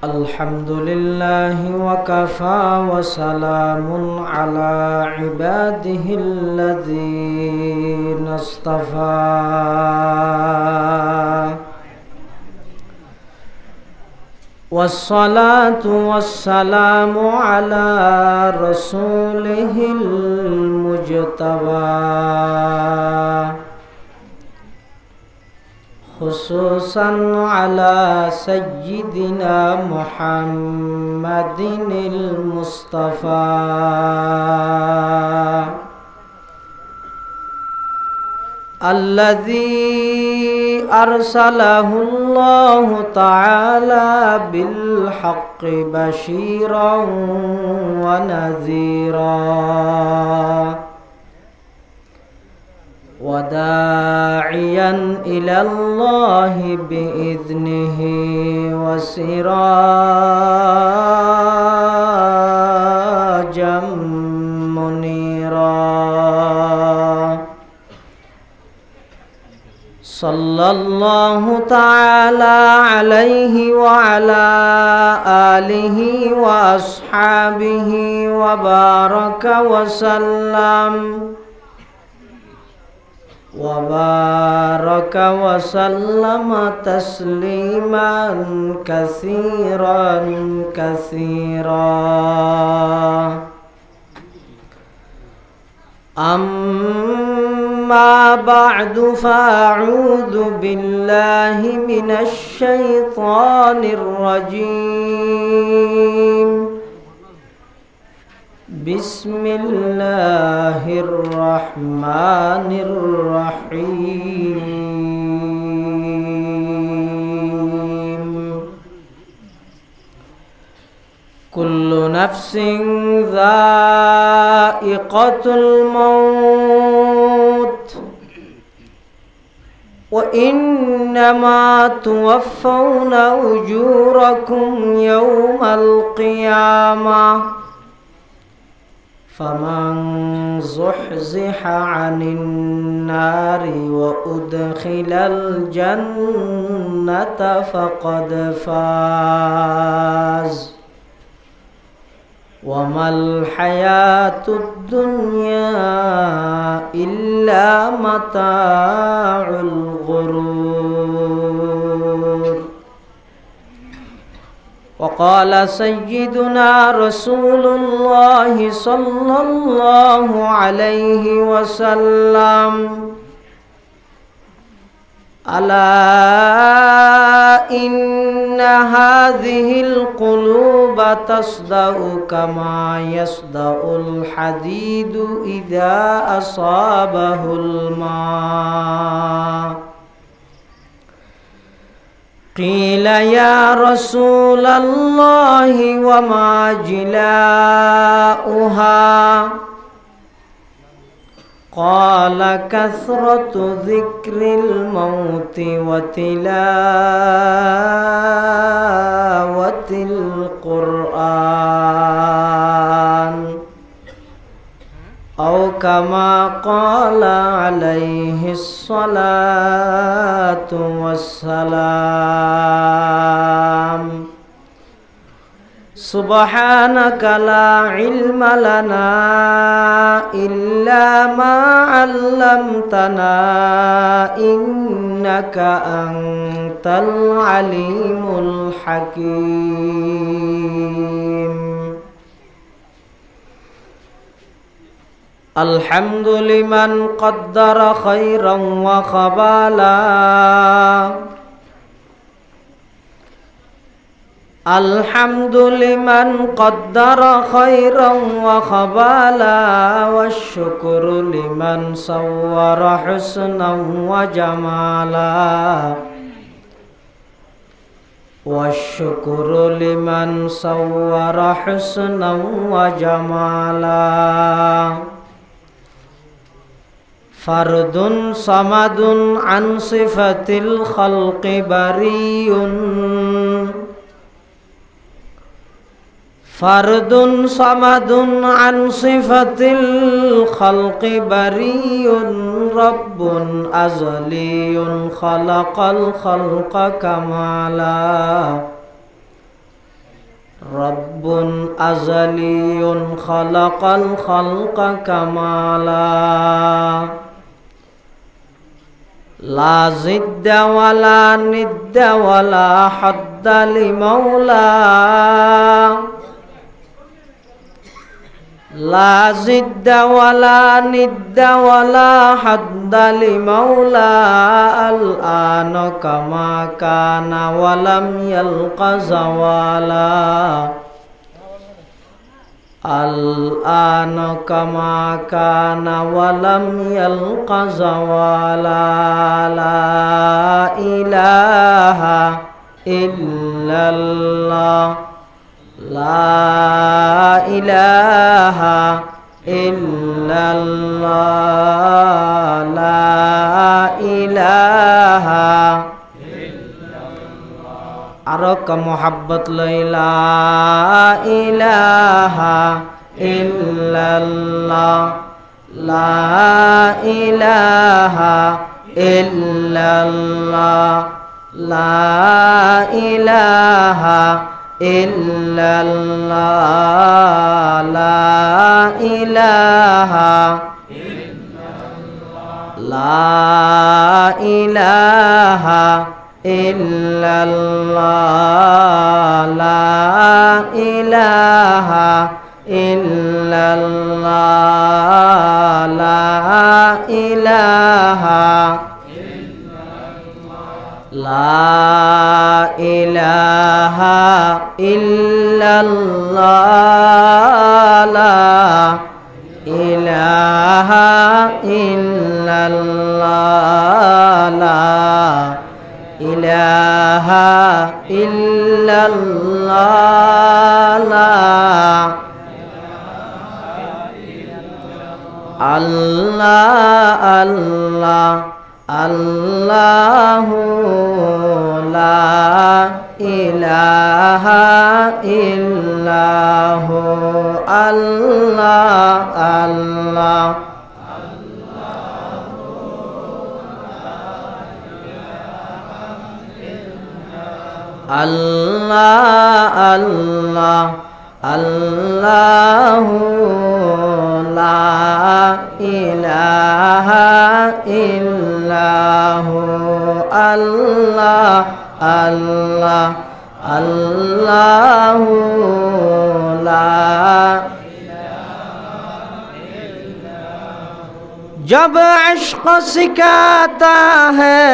الحمد لله وكفى وسلام على عباده الذين اصطفى والصلاة والسلام على رسوله المجتبى خصوصا على سيدنا محمد المصطفى الذي أرسله الله تعالى بالحق بشيرا ونذيرا وداعيا إلى الله بإذنه وسراجا منيرا صلى الله تعالى عليه وعلى آله وأصحابه وبارك وسلم تسليما كثيرا أما بعد فأعوذ بالله من الشيطان الرجيم بسم الله الرحمن الرحيم كل نفس ذائقة الموت وإنما توفون أجوركم يوم القيامة فمن زحزح عن النار وأدخل الجنة فقد فاز وما الحياة الدنيا إلا متاع الغرور وقال سيدنا رسول الله صلى الله عليه وسلم ألا إن هذه القلوب تصدأ كما يصدأ الحديد إذا أصابه الماء قيل يا رسول الله وما جلاؤها قال كثرة ذكر الموت وتلاوة القرآن أو كما قال عليه الصلاة والسلام سبحانك لا علم لنا إلا ما علمتنا إنك أنت العليم الحكيم الحمد لمن قدر خيرا وخبالا الحمد لمن قدر خيرا وخبالا والشكر لمن صور حسنا وجمالا والشكر لمن صور حسنا وجمالا فرد صمد عن صفة الخلق بريء ফারদুন সামাদুন আন সিফাতিল খালকি বারিয়ুন রব্বুন আজলিয়ুন খালাকাল খালকা কামালা রব্বুন আজলিয়ুন খালাকাল খালকা কামালা লা জিদ্দা ওয়ালা নিদ্দা ওয়ালা হাদ্দা লিমাওলা লা জিদ্দা ওয়ালা নিদ্দা ওয়ালা হাদ্দা লিমাওলা আল আন কামা কানা ওয়ালাম ইয়ালকা জাওয়ালা আল আন কামা কানা ওয়ালাম ইয়ালকা জাওয়ালা লা ইলাহা ইল্লাল্লাহ লা ইলাহা ইল্লাল্লাহ লা ইলাহা ইল্লাল্লাহ আরো কা মোহাব্বত লা ইলাহা ইল্লাল্লাহ লা ইলাহা ইল্লাল্লাহ লা ইলাহা ইল্লাল্লাহ লা ইলাহা ইল্লাল্লাহ লা ইলাহা ইল্লাল্লাহ লা ইলাহা ইল্লাল্লাহ লা ইলাহা লা ইলাহা ইল্লাল্লাহ লা ইলাহা ইল্লাল্লাহ লা ইলাহা ইল্লাল্লাহ লা আল্লাহ আল্লাহ আল্লাহু লা ইলাহা ইল্লাহু আল্লাহ আল্লাহ আল্লাহ আল্লাহ আল্লাহু লা ইলাহা ইল্লাহু আল্লাহ আল্লাহ আল্লাহু লা जब इश्क सिखाता है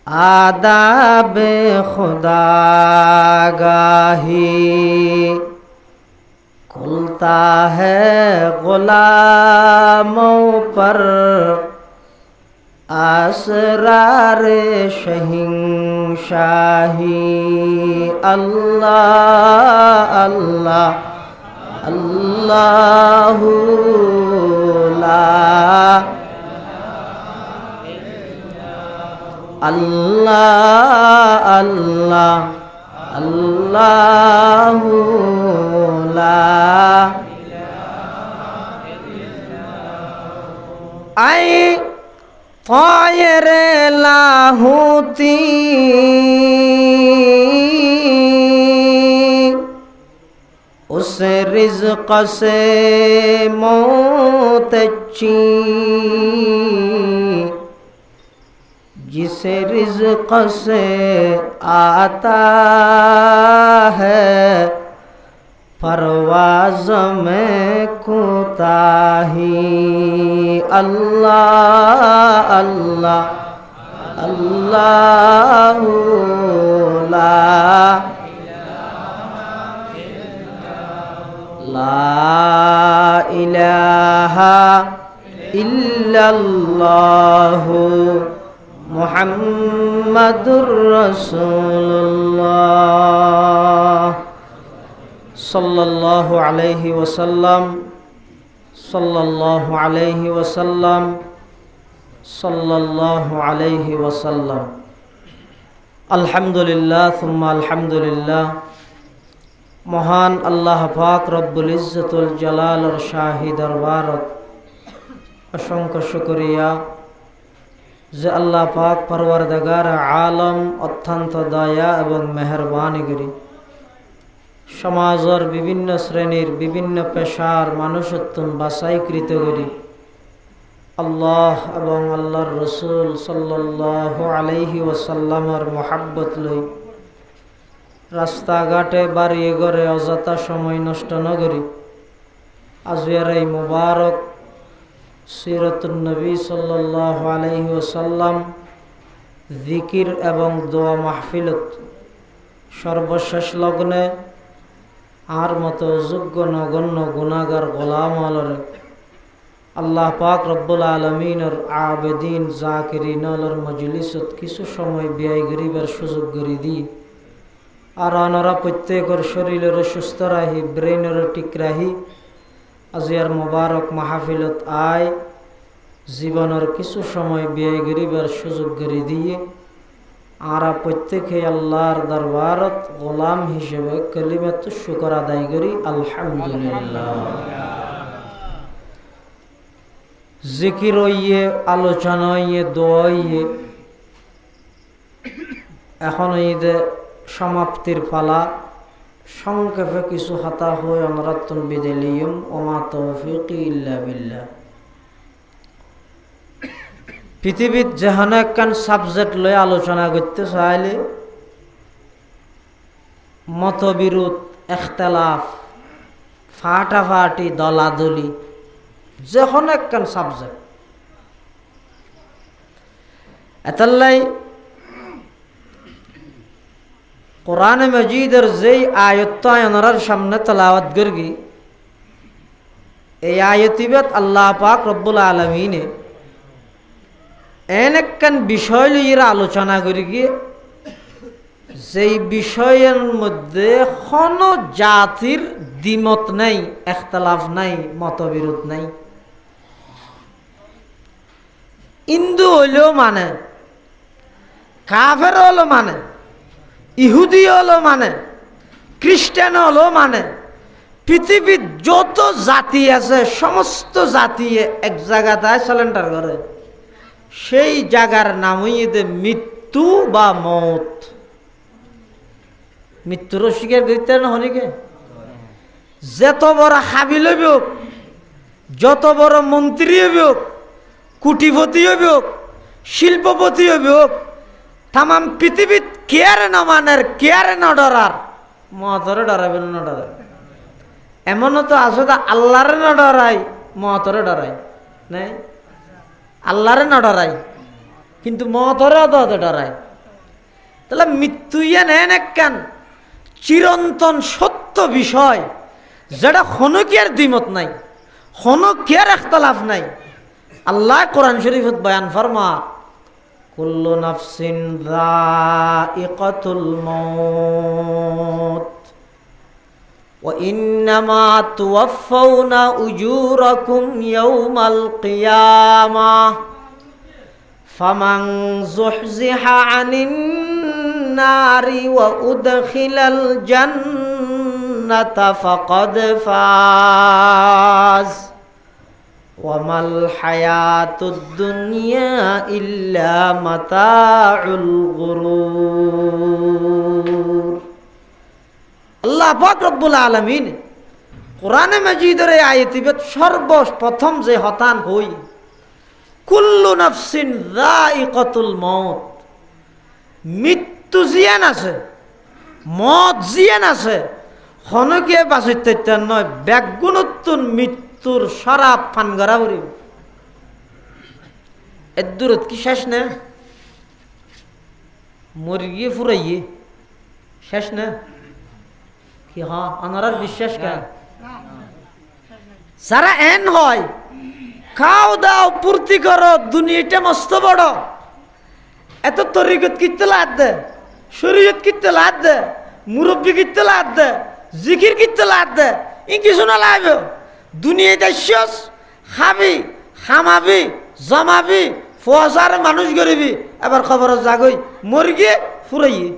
आदाब खुदागाही खुलता है गुलामों पर असरार शहिंशाही अल्लाह अल्लाह अल्लाहु ला अल्लाह अल्लाह अल्लाहु ला आई तायर लाहूती उस रिज़्क़ से मौत अच्छी जिसे रिज़्क़ से आता है परवाज़ में कोताही अल्लाह अल्लाह अल्लाहु ला इलाहा इल्लल्लाहु मुहम्मदुर रसूलुल्लाह सल्लल्लाहु अलैहि वसल्लम सल्लल्लाहु अलैहि वसल्लम सल्लल्लाहु अलैहि वसल्लम अल्हम्दुलिल्लाह सुम्मा अल्हम्दुलिल्लाह মহান আল্লাহ পাক রব্বুল ইজ্জতুল জালালের শাহী দরবারত অসংখ্য শুকরিয়া যে আল্লাহ পাক পরওয়ারদিগার আলম অত্যন্ত দয়া এবং মেহরবানি করি সমাজের বিভিন্ন শ্রেণীর বিভিন্ন পেশার মানুষত্বন বাছাইকৃত করি আল্লাহ এবং আল্লাহর রসুল সাল্লাল্লাহু আলাইহি ওয়াসাল্লামের মহাব্বত লই রাস্তাঘাটে বাড়ি ঘরে অযথা সময় নষ্ট ন করি আজকের এই মুবারক সিরাতুন নবী সাল্লাল্লাহু আলাইহি ওয়াসাল্লাম জিকির এবং দোয়া মাহফিলত সর্বশেষ লগ্নে আর মতো যোগ্য নগণ্য গুনাহগার গোলাম আলরে আল্লাহ পাক রব্বুল আলমিনের আবেদিন জাকিরিন আলর মজলিসত কিছু সময় ব্যয় গরিবের সুযোগ করি দি আর আনারা প্রত্যেকের শরীরের সুস্থ রাহি ব্রেনের ঠিক রাহি আজিয়ার মুবারক মাহফিলত আয় জীবনের কিছু সময় ব্যয় গরিবের সুযোগ করে দিয়ে আরা প্রত্যেকে আল্লাহর দরবারত গোলাম হিসেবে কালিমাত শুকর আদায় করি আলহামদুলিল্লাহ। জিকির হইয়ে আলোচনা হইয়ে দোয়া হইয়ে এখন ঈদে সমাপ্তির পালা সংক্ষেপে কিছু হাতা হয়ে অনরাত্তন বিদেলিয়ম ওমা তৌফিকি ইল্লা বিল্লাহ। পৃথিবীর যেখানে একখান সাবজেক্ট লয়ে আলোচনা করতে চাইলে মতবিরোধ এখতলাফ ফাটাফাটি দলাদলি যখন একখান সাবজেক্ট এতাল্লাই কোরআনে মজিদের যেই আয়াতটা আনার সামনে তেলাওয়াত করগি এই আয়াতিবাত আল্লাহ পাক রব্বুল আলামিনে এন একখান বিষয় লইয়া আলোচনা করি গিয়ে যেই বিষয়ের মধ্যে কোনো জাতির দ্বিমত নাই এখতলাফ নাই মতবিরোধ নাই। হিন্দু হইলেও মানে, কাফের হলো মানে, ইহুদি হলো মানে, খ্রিস্টান হলো মানে, পৃথিবীর যত জাতি আছে সমস্ত জাতি এক জায়গায় সিলিন্ডার করে সেই জায়গার নামই মৃত্যু বা মত। মৃত্যুর স্বীকার করতে না হনিকে যত বড় হাবিল হইব, যত বড় মন্ত্রী হইব, কুটিপতি হইব, শিল্পপতি হইব, তাম পৃথিবীত কেয়ার না মানের কেয়ার না ডরার মতরে ডরাবে না ডরায়। এমনও তো আছে আল্লাহরে না ডরাই মতরে ডরাই নাই, আল্লাহরে না ডরাই কিন্তু মতরে অত ডরাই। তাহলে মৃত্যু নেন একখান চিরন্তন সত্য বিষয় যেটা হনকিয়ার দ্বিমত নাই, হনকিয়ার এখতলাফ নাই। আল্লাহ কোরআন শরীফত বয়ান ফরমা কুল্লু নাফসিন যায়িকাতুল মাউত ওয়া ইন্নামা তুওয়াফাউনা উজুরাকুম ইয়াওমাল কিয়ামাহ ফামান যুহজিহা আনিন নারি ওয়া উদখিলাল জান্নাতা ফাকাদ ফাজ ওয়ামাল হায়াতুদ দুনিয়া ইল্লা মাতাউল গুরুর। আল্লাহ পাক রব্বুল আলামিন কোরআনে মাজিদের এই আয়াতিবেদ সর্বপ্রথম যে হতান হই কুল্লু নাফসিন যায়িকাতুল মাউত, মৃত্যু জিয়ান আছে মত জিয়ান আছে, হনকে বাঁচিতে নয় ব্যাগুণত্তুন মৃত্যুর সরাব ফান করা করি এর দূরত কি শেষ না মুরগি ফুরাইয়ে শেষ না কি হ্যাঁ আনার বিশ্বাস কেন যারা এন হয় খাও দাও পূর্তি করো দুনিয়াটা মস্ত বড় এত তরিকত কিনতে লাদ দে, শরীয়ত কিনতে লাদ দে, মুরব্বী কিনতে লাদ দে, জিকির কিনতে লাদ দে, ই কিছু না লাগবে। দুনিয়াতে শেষ খাবি খামাবি জমাবি ফসার মানুষ গরিবি এবার খবর জাগই মরগিয়ে ফুরাইয়ে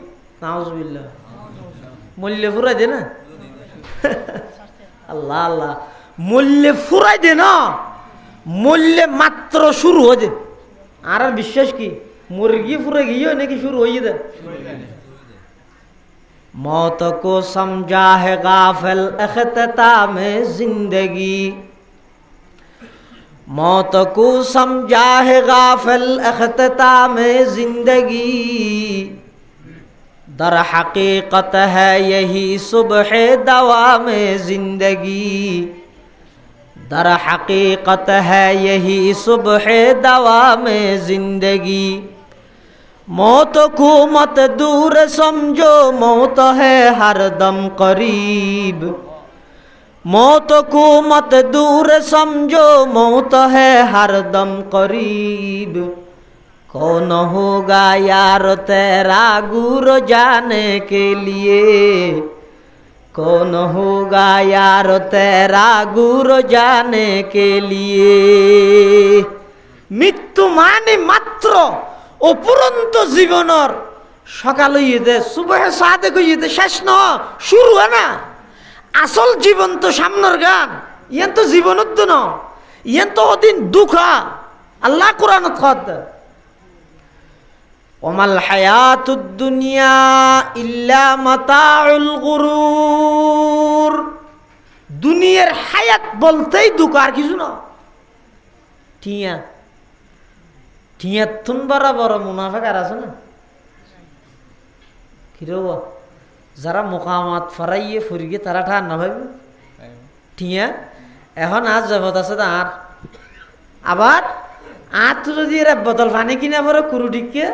নাউজুবিল্লাহ মল্লে ফুরাই দে না আল্লাহ আল্লাহ, মূল্যে ফুরাই দে না, মূল্যে মাত্র শুরু হয়ে দে। আর বিশ্বাস কি মুরগি ফুরে গিয়ে নাকি শুরু হয়ে দে। मौत को समझा है गाफिल इख्तिताम जिंदगी, मौत को समझा है गाफिल इख्तिताम जिंदगी, दर हकीकत है यही सुबह दवाम जिंदगी, दर हकीकत है यही सुबह दवाम जिंदगी, मौत को मत दूर समझो मौत है हर दम करीब, मौत को मत दूर समझो मौत है हर दम करीब, कौन होगा यार तेरा गुर जाने के लिए, कौन होगा यार तेरा गुर जाने के लिए। मृत्यु माने मात्र অপুরন্ত জীবনের সকাল হইতে সুবহ সাদেক হইতে শেষ ন শুরু হয় না। আসল জীবন তো সামনের গান, ইয়ান তো জীবনত ন, ইয়ান তো অদিন দুঃখা। আল্লাহ কোরআনত কত ওমাল হায়াতুদ দুনিয়া ইল্লা মাতাউল গুরুর, দুনিয়ার হায়াত বলতেই দুঃখ আর কিছু না। ঠিয়া ঠিয়াতুন বরাবর মুনাফিক আর আছে না কিরো, যারা মোকামাত ফরাইয়ে ফুরিয়ে তারা ঠার না ভাইব ঠিয়া। এখন আজ জগৎ আছে তার, আবার আত যদি এরা বোতল পানি কিনা পরে কুরুটিকে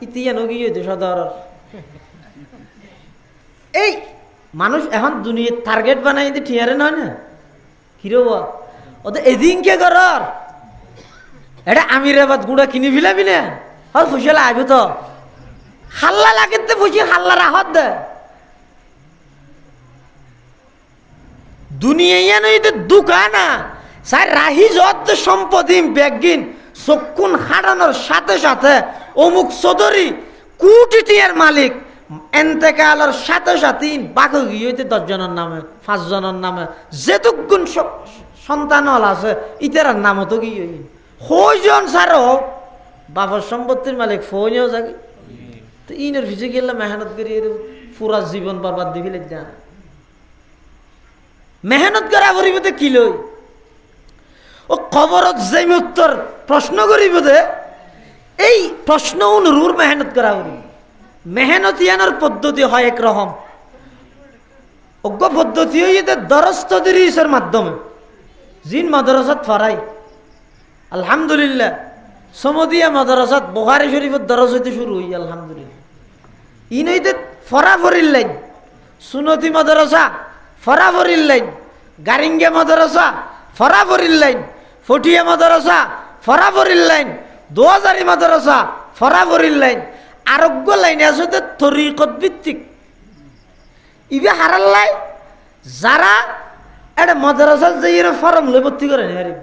ইতিয়া নগিয়ে হইতে সদর। এই মানুষ এখন দুনিয়ার টার্গেট বানাই দিতে ঠিয়ারে নয় না কিরো, ওদের এদিনকে করার এটা আমিরাবাদ গুঁড়া কিনে ফিলাবি না, হল ফুসলা আইব তো হাল্লা লাগে ফুসি হাল্লা রাহত দে। দুনিয়া নইতে দুকানা সাই রাহি যত সম্পত্তি ব্যাগিন চক্ষুন হারানোর সাথে সাথে অমুক চৌধুরী কোটি টিয়ার মালিক এন্তেকালের সাথে সাথে বাকি গিয়ে 10 জনের নামে 5 জনের নামে যেতুগুণ সন্তান আছে ইতার নামও তো গিয়ে কয়জন সার বাবার সম্পত্তির মালিক ফোনেও যাকে তো ইনের ভিজে গেলে মেহনত করি পুরা জীবন বরবাদ দিবি যা মেহনত করা করিব তো কি লই ও খবরত যাই উত্তর প্রশ্ন করিব দে এই প্রশ্ন অনুরূপ মেহনত করা করি। মেহনত ইয়ানোর পদ্ধতি হয় একরকম, অজ্ঞ পদ্ধতি হইতে দরস তদরিসের মাধ্যমে জিন মাদ্রাসাত ফরাই আলহামদুলিল্লাহ সমদিয়া মাদ্রাসাত বুখারী শরীফের দরস হইতে শুরু হই আলহামদুলিল্লাহ। ইন হইতে ফরাফরির লাইন সুনতি মাদ্রাসা ফরাফরির লাইন, গারিঙ্গা মাদ্রাসা ফরাফরির লাইন, ফটিয়া মাদ্রাসা ফরাফরির লাইন, 2000 মাদ্রাসা ফরাফরির লাইন, আরোগ্য লাইন আছে তরিকত ভিত্তিক। ইবে হারাল্লাই যারা এটা মাদ্রাসা যাই ফরম লই ভর্তি করে হারি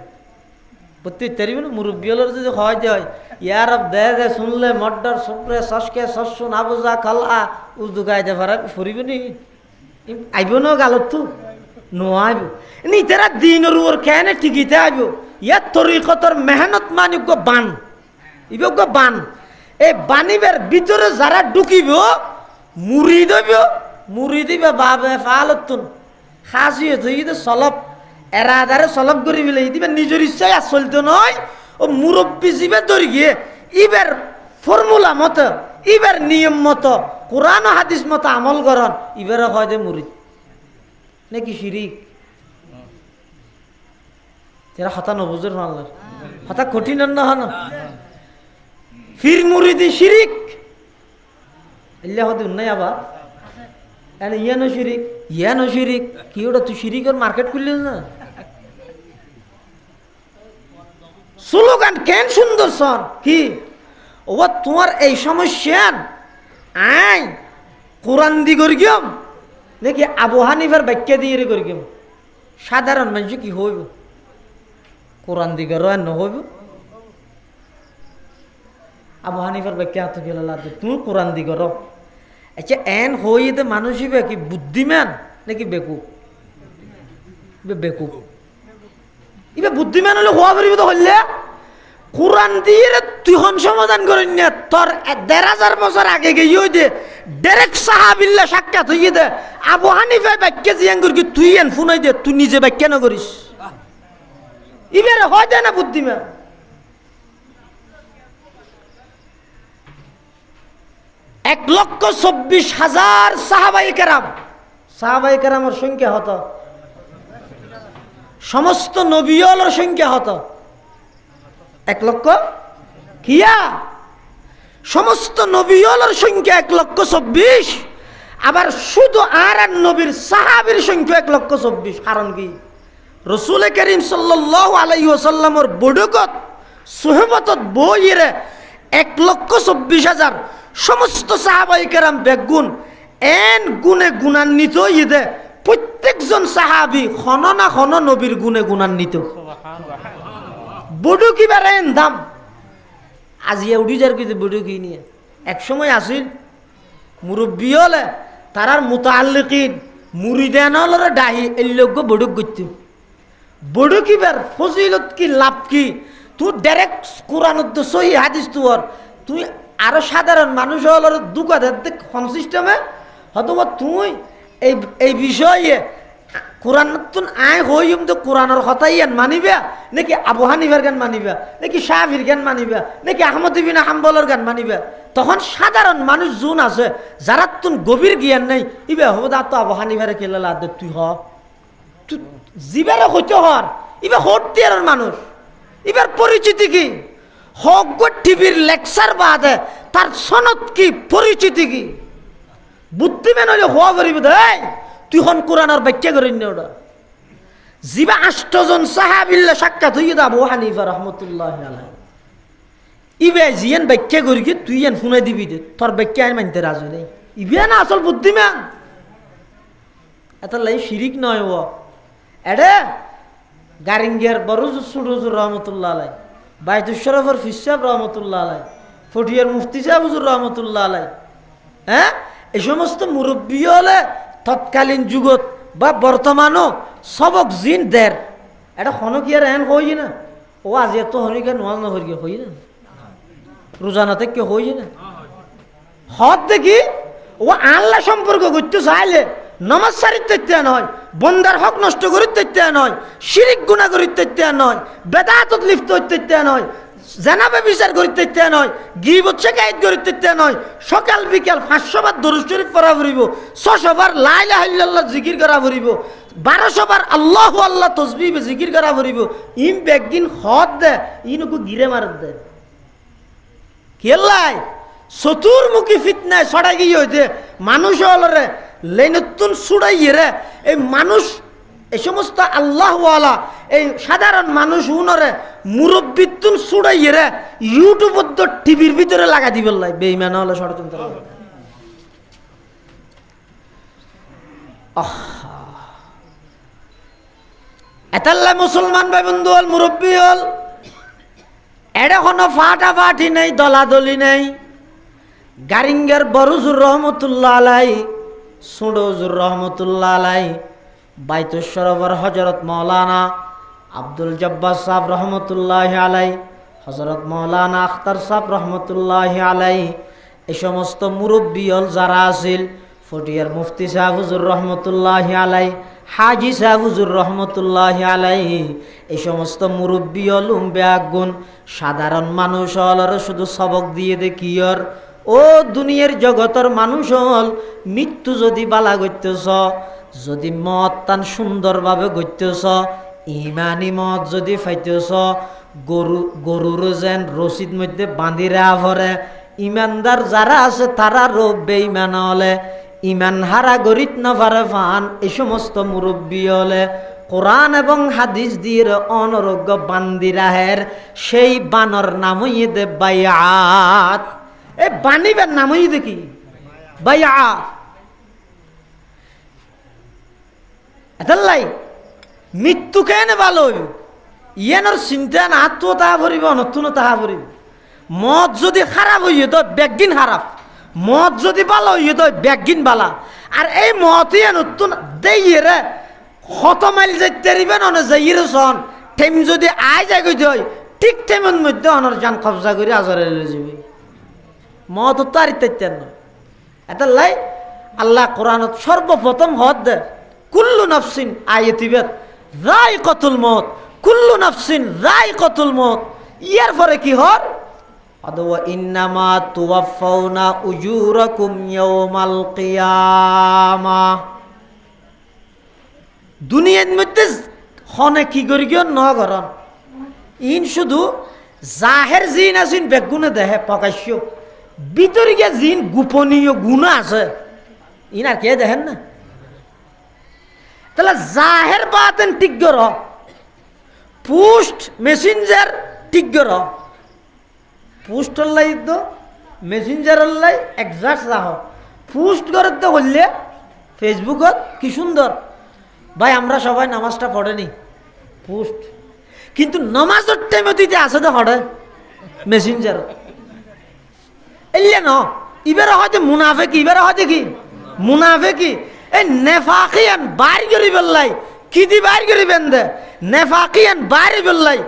ভর্তি তারিব না মুরব্বী হলের যদি হয় যে হয় ইয়ার দে দে শুনলে মড্ডর সুপ্রে সসকে সস্য নাবুজা খালা উর্দু গাইতে পারা ফুরিব নি আইব না গালত তো নোয়াইব নি তেরা দিনের ওর কেন ঠিকিতে আইব ইয়ার তরিকতর মেহনত মানিক বান ইবে বান এই বানিবের ভিতরে যারা ঢুকিব মুড়ি দেব মুড়ি দিবে বাবে ফালতুন খাসি হইতে সলব এরাদারে সলব করি ফেলে দিবে নিজের ইচ্ছায় আর চলতে নয় ও মুরব্বী জীবে ধরি গিয়ে ইবের ফর্মুলা মতো ইবের নিয়ম মতো কোরআন ও হাদিস মতো আমল করন ইবের হয় যে মুড়ি নাকি শিরিক তেরা হতা নবুজের মানলার হতা কঠিন না হন ফির মুরিদি শিরিক আল্লাহ হতে উন্নয় আবার ইয়ানো শিরিক ইয়ানো শিরিক কি ওটা তুই শিরিকের মার্কেট খুললি না স্লোগান কেন সুন্দর সন কি ও তোমার এই সমস্যা আই কোরআন দি করি গিয়ম নাকি আবু হানিফার ব্যাখ্যা দিয়ে করি গিয়ম সাধারণ মানুষ কি হইব কোরআন দি কর নহইব আবু হানিফার ব্যাখ্যা হাতে গেল তুমি কোরআন দি কর আচ্ছা এন হইতে মানুষ কি বুদ্ধিমান নাকি বেকু বেকুব ইবে বুদ্ধিমান হলে হওয়া পারিব তো হইলে কোরআন দিয়ে তুই হন সমাধান করেন না তোর ১,৫০০ বছর আগে গিয়ে দে ডাইরেক্ট সাহাবিল্লা সাক্ষাৎ হইয়ে দে আবু হানিফা বাক্যে জিয়াং করি তুই এন ফুনাই দে তুই নিজে বাক্য না করিস ইবের হয় দেয় না বুদ্ধিমান ১,২৪,০০০ সাহাবায়ে কেরামের সংখ্যা হতো সমস্ত নবীর সংখ্যা হতো ১,০০,০০০ কিয়া সমস্ত নবীর সংখ্যা ১,২৪,০০০ আবার শুধু আর নবীর সাহাবীর সংখ্যা ১,২৪,০০০ কারণ কি রাসূল করিম সাল্লাল্লাহু আলাইহি ওয়াসাল্লামের বড়কত সুহবতত বইরে ১,২৪,০০০ সমস্ত সাহাবায়ে কেরাম বেগুন এন গুণে গুণান্বিত ইদে প্রত্যেকজন সাহাবী খন না খন নবীর গুণে গুণান্বিত বড় কি বেরেন দাম আজিয়া উড়ি যার কিছু বড় কি নিয়ে এক সময় আসিল মুরব্বী হলে তারার মুতাআল্লিকিন মুরিদান হলে ডাহি এই লোক বড় করতে বড় কি বের ফজিলত কি লাভ কি তুই ডাইরেক্ট কোরআন সহি হাদিস তুই আরো সাধারণ মানুষ হল দুকাদের সিস্টেমে হয়তো তুই এই বিষয়ে কোরআন আয় হইম তো কোরআনের কথাই মানিবে নাকি আবু হানিফার গান মানিবে নাকি শাফির গান মানিবে নাকি আহমদ ইবনে হাম্বলের গান মানিবে তখন সাধারণ মানুষ জুন আছে যারা তুন গভীর জ্ঞান নেই ইবে হবো দা তো আবু হানিফারে কেলে লাদ তুই হ তুই জিবারে হইতে হর ইবে হটতে আর মানুষ এবার পরিচিতি কি হক টিভির লেকচার বাদে তার সনদ কি পরিচিতি কি বুদ্ধিমান হইলে হওয়া পারিব দেয় তুই হন কোরআনের ব্যাখ্যা করেন না ওটা জিবা ৮ জন সাহাবিল্লা সাক্ষাৎ হইয়ে দা আবু হানিফা রহমতুল্লাহি আলাইহি ইবে জিয়ান ব্যাখ্যা করি কি তুই এন শুনাই দিবি দে তোর ব্যাখ্যা আইন মানতে রাজি নেই ইবে না আসল বুদ্ধিমান এটা লাই শিরিক নয় ও এডে গারিঙ্গের বড়জুর সুরজুর রহমতুল্লাহ আলাই বাইতুল শরফের ফিস সাহেব রহমতুল্লাহ আলাই ফটিয়ার মুফতি সাহেব হুজুর রহমতুল্লাহ আলাই হ্যাঁ এই সমস্ত মুরব্বী হলে তৎকালীন যুগত বা বর্তমানও সবক জিন দের এটা হনকিয়ার এন হই না ও আজ এত হনিকে নোয়াজ না হরিকে হই না রোজানাতে কেউ হই না হদ দেখি ও আল্লাহ সম্পর্ক করতে চাইলে নমাজ সারিতে নয় বন্দার হক নষ্ট করিতে নয় শিরিক গুনাহ করিতে নয় বেদাতত লিপ্ত হইতে নয় জানাবে বিচার করিতে নয় গীবত শিকায়েত করিতে নয় সকাল বিকাল ৫০০ বার দরুদ শরীফ পড়া পড়িব ৬০০ বার লা ইলাহা ইল্লাল্লাহ জিকির করা পড়িব ১২০০ বার আল্লাহু আল্লাহ তাসবিহ জিকির করা পড়িব ইম বেগিন হদ দে ইনকু গিরে মার দে কেলাই চতুর্মুখী ফিতনায় ছড়াই গিয়ে হইতে মানুষ হলরে লেনতুন ছুড়াইয়ে রে এই মানুষ এই সমস্ত আল্লাহওয়ালা এই সাধারণ মানুষ উনরে মুরব্বিতুন ছুড়াইয়ে রে ইউটিউব টিভির ভিতরে লাগাই দিবে লাই বেঈমান হলে ষড়যন্ত্র এতাল্লা মুসলমান ভাই বন্ধু হল মুরব্বী হল এটা কোনো ফাটাফাটি নেই দলাদলি নেই গারিঙ্গের বরুজুর রহমতুল্লাহ আলাই সুডজুর রহমতুল্লাহ আলাই বাইতুল শরফের হযরত মাওলানা আব্দুল জব্বার সাহেব রহমতুল্লাহ আলাই হযরত মাওলানা আখতার সাহেব রহমতুল্লাহ আলাই এই সমস্ত মুরব্বী হল যারা আছিল ফটিয়ার মুফতি সাহেব হুজুর রহমতুল্লাহ আলাই হাজি সাহেব হুজুর রহমতুল্লাহ আলাই এই সমস্ত মুরব্বী হল উম্বেয়াগুন সাধারণ মানুষ হল শুধু সবক দিয়ে দেখিয়র ও দুনিয়ার জগতের মানুষ হল মৃত্যু যদি বালা গইতেছ যদি মত তান সুন্দরভাবে গইতেছ ইমানি মত যদি ফাইতেছ গরুর যেন রশিদ মধ্যে বাঁধিরা ভরে ইমানদার যারা আছে তারা রব বেঈমান হলে ইমান হারা গরিত না পারে ফান এই সমস্ত মুরব্বী হলে কোরআন এবং হাদিস দিয়ে অনরোগ্য বান্দিরাহের সেই বানর নামই দে বাইআত এই বানিবের নামই দেখি বাইআত এতাল্লাই মৃত্যু কেন ভালো ইয়ানোর চিন্তা না তো তাহা ভরিব নতুন তাহা ভরিব মদ যদি খারাপ হইয়ে তো বেগিন খারাপ মদ যদি ভালো হইয়ে তো বেগিন বালা আর এই মতই নতুন দেইয়ে রে কত মাইল যাইতে পারিবেন অনে যাইয়ের সন টেম যদি আয় যায় গই হয় ঠিক টেমের মধ্যে অনর জান কবজা করে আজরে লয়ে যাবে মত তো আর ইত্যাদি নয় এটা লাই আল্লাহ কোরআনত সর্বপ্রথম হদ দে কুল্লু নাফসিন আয়াতিবাত যায়কাতুল মউত কুল্লু নাফসিন যায়কাতুল মউত ইয়ার পরে কি হর আদওয়া ইন্নামা তুওয়াফাউনা উজুরাকুম ইয়াউমাল কিয়ামাহ দুনিয়ার মধ্যে হনে কি করি গিয়ে ন করন ইন শুধু জাহের জিন আছেন বেগুনে দেহে প্রকাশ্য ভিতরে গিয়ে জিন গোপনীয় গুণ আছে ইন আর কে দেখেন না তাহলে জাহের বাতেন টিগ্গর পোস্ট মেসেঞ্জার টিগ্গর পোস্ট লাই তো মেসেঞ্জার লাই একজাক্ট রাহ পোস্ট করতে হইলে ফেসবুকত কি সুন্দর ভাই আমরা সবাই নামাজটা পড়েনি পোস্ট কিন্তু নামাজের টাইমে দিতে আছে তো হড়ে মেসেঞ্জার এলে ন ইবারে হয়তো মুনাফেকি ইবারে হয়তো কি মুনাফেকি এই নেফাকিয়ান বাইর করি বেল্লাই কি দি বাইর করি বেন্দে নেফাকিয়ান বাইর বেল্লাই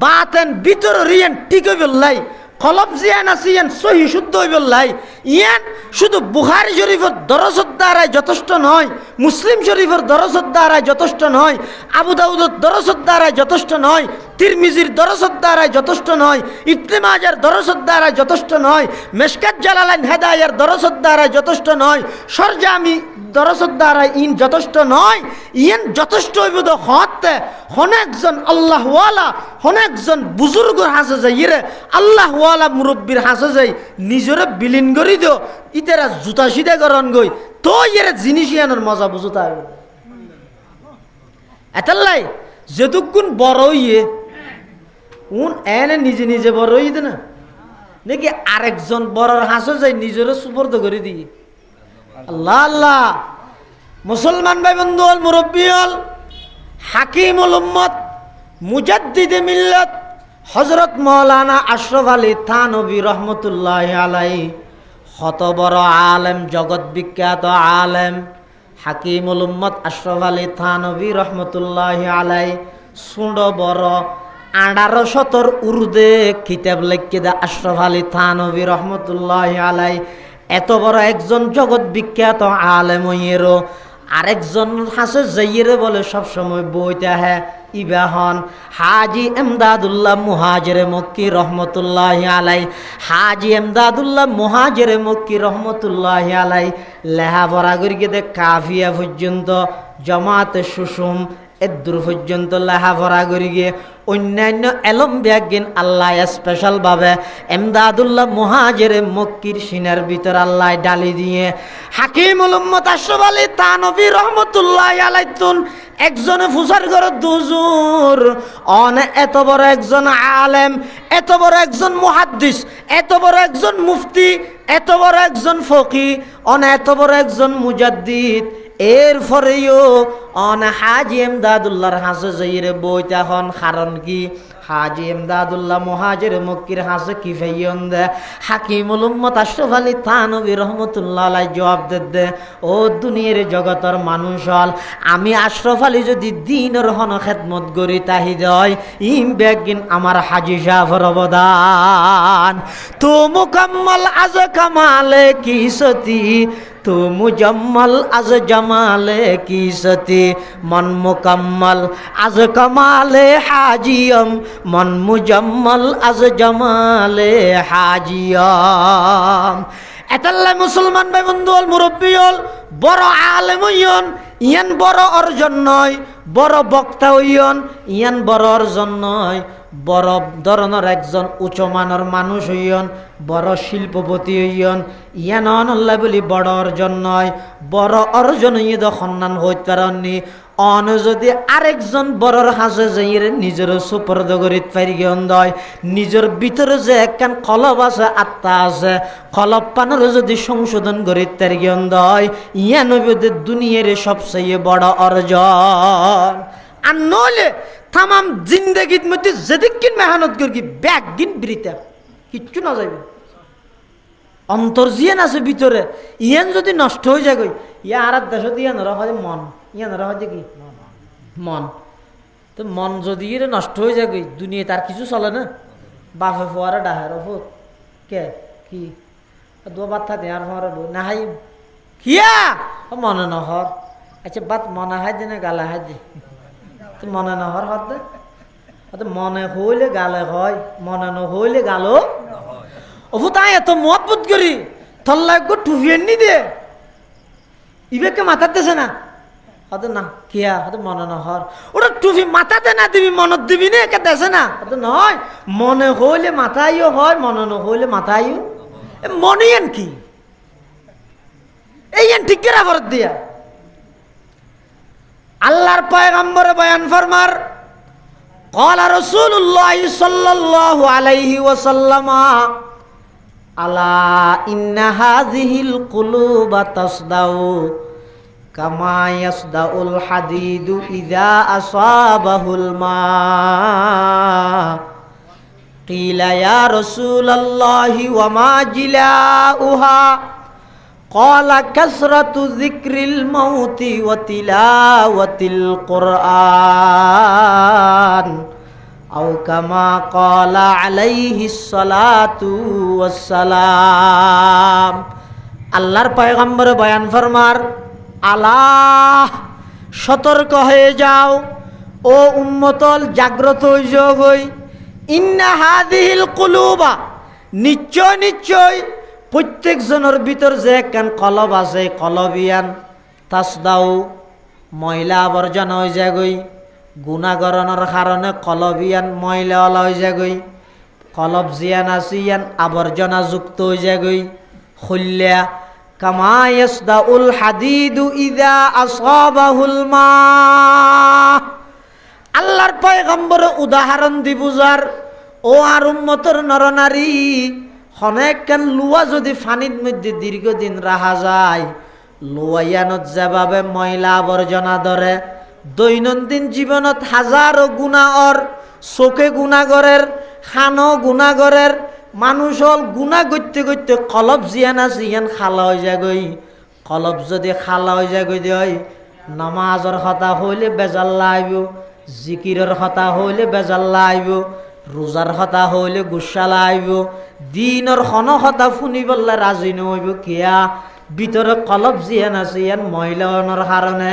বাতেন ভিতর রিয়ান ঠিক বেল্লাই কলব জিয়ান আসিয়ান সহি শুদ্ধ বেল্লাই ইয়ান শুধু বুখারী শরীফের দরজত দ্বারাই যথেষ্ট নয় মুসলিম শরীফের দরজত দ্বারাই যথেষ্ট নয় আবু দাউদের দরজত দ্বারাই যথেষ্ট নয় তিরমিজির দরজত দ্বারাই যথেষ্ট নয় ইবনে মাজার দরজত দ্বারাই যথেষ্ট নয় মিশকাত জালালাইন হেদায়ার দরজত দ্বারাই যথেষ্ট নয় সরজামি দরজত দ্বারাই ইন যথেষ্ট নয় ইয়ান যথেষ্ট হইব তো হতে অনেকজন আল্লাহওয়ালা অনেকজন বুজুর্গর হাসে যাই ইরে আল্লাহওয়ালা মুরব্বীর হাসে যাই নিজরে বিলীন করি দিও ইতারা জুতা সিধা করন গই তো এর জিনিস ইয়ানোর মজা বুঝতে হবে এতাল্লাই যেটুকুন বড় ইয়ে উন এনে নিজে নিজে বড় ইয়ে না নাকি আরেকজন বড়র হাসে যাই নিজরে সুপর্দ করে দিয়ে আল্লাহ আল্লাহ মুসলমান ভাই বন্ধু হল মুরব্বী হল হাকিমুল উম্মত মুজাদ্দিদে মিল্লাত হযরত মাওলানা আশরাফ আলী থানভী রহমতুল্লাহি আলাইহি কত বড় আলেম জগৎ বিখ্যাত আলেম হাকিমুল উম্মত আশরাফ আলী থানভী রহমতুল্লাহি আলাইহি সুন্ড বড় 1800 উর্দে কিতাব লিখে দা আশরাফ আলী থানভী রহমতুল্লাহি আলাইহি এত বড় একজন জগৎ বিখ্যাত আলেম হইয়েরও আরেকজন হাসে যাইরে বলে সব সময় বইতে আহে ইবাহন হাজি এমদাদুল্লাহ মুহাজিরে মক্কি রহমতুল্লাহি আলাই হাজি এমদাদুল্লাহ মুহাজিরে মক্কি রহমতুল্লাহি আলাই লেহাপড়া করিকে দে কাফিয়া পর্যন্ত জামাতে সুসুম এদুর পর্যন্ত লেহাপড়া করিকে অন্যান্য এলম ব্যাগিন আল্লাহ স্পেশাল ভাবে এমদাদুল্লাহ মুহাজিরে মক্কির সিনার ভিতর আল্লাহ ডালি দিয়ে হাকিমুল উম্মত আশরাফ আলী থানভী রহমতুল্লাহি আলাইহি একজনে ফুসার ঘর দুজুর অনে এত বড় একজন আলেম এত বড় একজন মুহাদ্দিস এত বড় একজন মুফতি এত বড় একজন ফকি অনে এত বড় একজন মুজাদ্দিদ এরপরেও অন হাজি এমদাদুল্লাহর হাসে যাইরে বইতে হন কারণ কি হাজি এমদাদুল্লাহ মুহাজির মক্কির হাসে কি ফাইয়ন দে হাকিমুল উম্মত আশরাফ আলী থানভী রহমতুল্লাহ আলাইহি জবাব দে ও দুনিয়ার জগতের মানুষ হল আমি আশরাফ আলী যদি দ্বীনের হন খেদমত করি তাহি দয় ইম বেগিন আমার হাজি সাহেবের অবদান তো মুকাম্মাল আজ কামালে কি সতি তো মুজাম্মাল আজ জামালে কি সতি মন মুকাম্মাল আজ কামালে হাজিয়ম মন মুজাম্মাল আজ জামালে হাজিয়ম এতাল্লাই মুসলমান ভাই বন্ধু হল মুরব্বী হল বড় আলেম হইয়ন ইয়ান বড় অর্জন নয় বড় বক্তা হইয়ন ইয়ান বড় অর্জন নয় বড় ধরনের একজন উচ্চমানের মানুষ হইয়ন বড় শিল্পপতি হইয়ন ইয়ান অনল্লাই বলি বড় অর্জন নয় বড় অর্জন হইয়ে তো সন্ধান হইতে পারেননি অন যদি আরেকজন বড়র হাসে যাইরে নিজের সুপর্দ করিত পারি গিয়ন দয় নিজের ভিতরে যে একখান কলব আছে আত্মা আছে কলব পানের যদি সংশোধন করিত পারি গিয়ন দয় ইয়া নবীদের দুনিয়ার সবচেয়ে বড় অর্জন আর নইলে তামাম জিন্দগির মধ্যে যেদিকিন মেহনত করি ব্যাগ দিন বিরিতা কিচ্ছু না যাইবে অন্তর জিয়ান আছে ভিতরে ইয়ান যদি নষ্ট হয়ে যায় ইয়া আর দেশত ইয়ানোরা হয় মন ইয়ানোরা হয় কি মন তো মন যদি এর নষ্ট হয়ে যায় দুনিয়া তার কিছু চলে না বাপে ফোয়ারে ডাহার ওপর কে কি দু বাচ্চা দেওয়ার ফোয়ারে না হাই কিয়া মনে নহর আচ্ছা বাত মনে হাই দে না গালা হাই দে তো মনে নহর হাত দে মনে হইলে গালে হয় মনে নহইলে গালো অবু তাই এত মহব্বত করি থল্লা টুফিয়ে নি দে ইবেকে মাথার দেছে না হয়তো না কিয়া হয়তো মনে নহর ওটা টুফি মাথাতে না দিবি মনত দিবি না একে দেছে না হয়তো নয় মনে হইলে মাথাইও হয় মনে নহইলে মাথাইও মনে এন কি এই এন ঠিক করে ভরত দিয়া আল্লাহর পয়গম্বরে বয়ান ফরমার قال رسول الله صلى الله عليه وسلم ألا إن هذه القلوب تصدع كما يصدع الحديد إذا أصابه الماء قيل يا رسول الله وما جلاؤها قال كثرة ذكر الموت وتلاوة القرآن أو كما قال عليه الصلاة والسلام আল্লাহর পয়গম্বর বয়ান ফরমার আল্লাহ সতর্ক হয়ে যাও ও উম্মতল জাগ্রত হই ইন্না হাযিহিল কুলুবা নিশ্চয় নিশ্চয় প্রত্যেক জনের ভিতর যে একখান কলব আছে কলবিয়ান তাসদাউ ময়লা আবর্জনা হয়ে যাগই গুণাগরণের কারণে কলবিয়ান ময়লা ওলা হয়ে যাগই কলব জিয়ান আসিয়ান আবর্জনা যুক্ত হয়ে যাগই খুল্লা কামা ইয়াসদাউল হাদিদু ইযা আসাবাহুল মা আল্লাহর পয়গম্বর উদাহরণ দি বুঝার ও আর উম্মতের নরনারী অনেকখান লুয়া যদি পানির মধ্যে দীর্ঘদিন রাখা যায় লুয়াইয়ানত যেভাবে ময়লা আবর্জনা ধরে দৈনন্দিন জীবনত হাজারো গুণার চোখে গুণাগরের খানো গুণাগরের মানুষ হল গুণা করতে করতে কলব জিয়ান আছে ইয়ান খালা হয়ে যাগই কলব যদি খালা হয়ে যাগই দেয় নামাজের কথা হইলে বেজাল্লা আইব জিকিরের কথা হইলে বেজাল্লা আইব রোজার কথা হইলে গুসালা আইব দিনের খন কথা শুনি বললে রাজি নহইব কিয়া ভিতরে কলব জিয়ান আছে ইয়ান ময়লা হওয়ার কারণে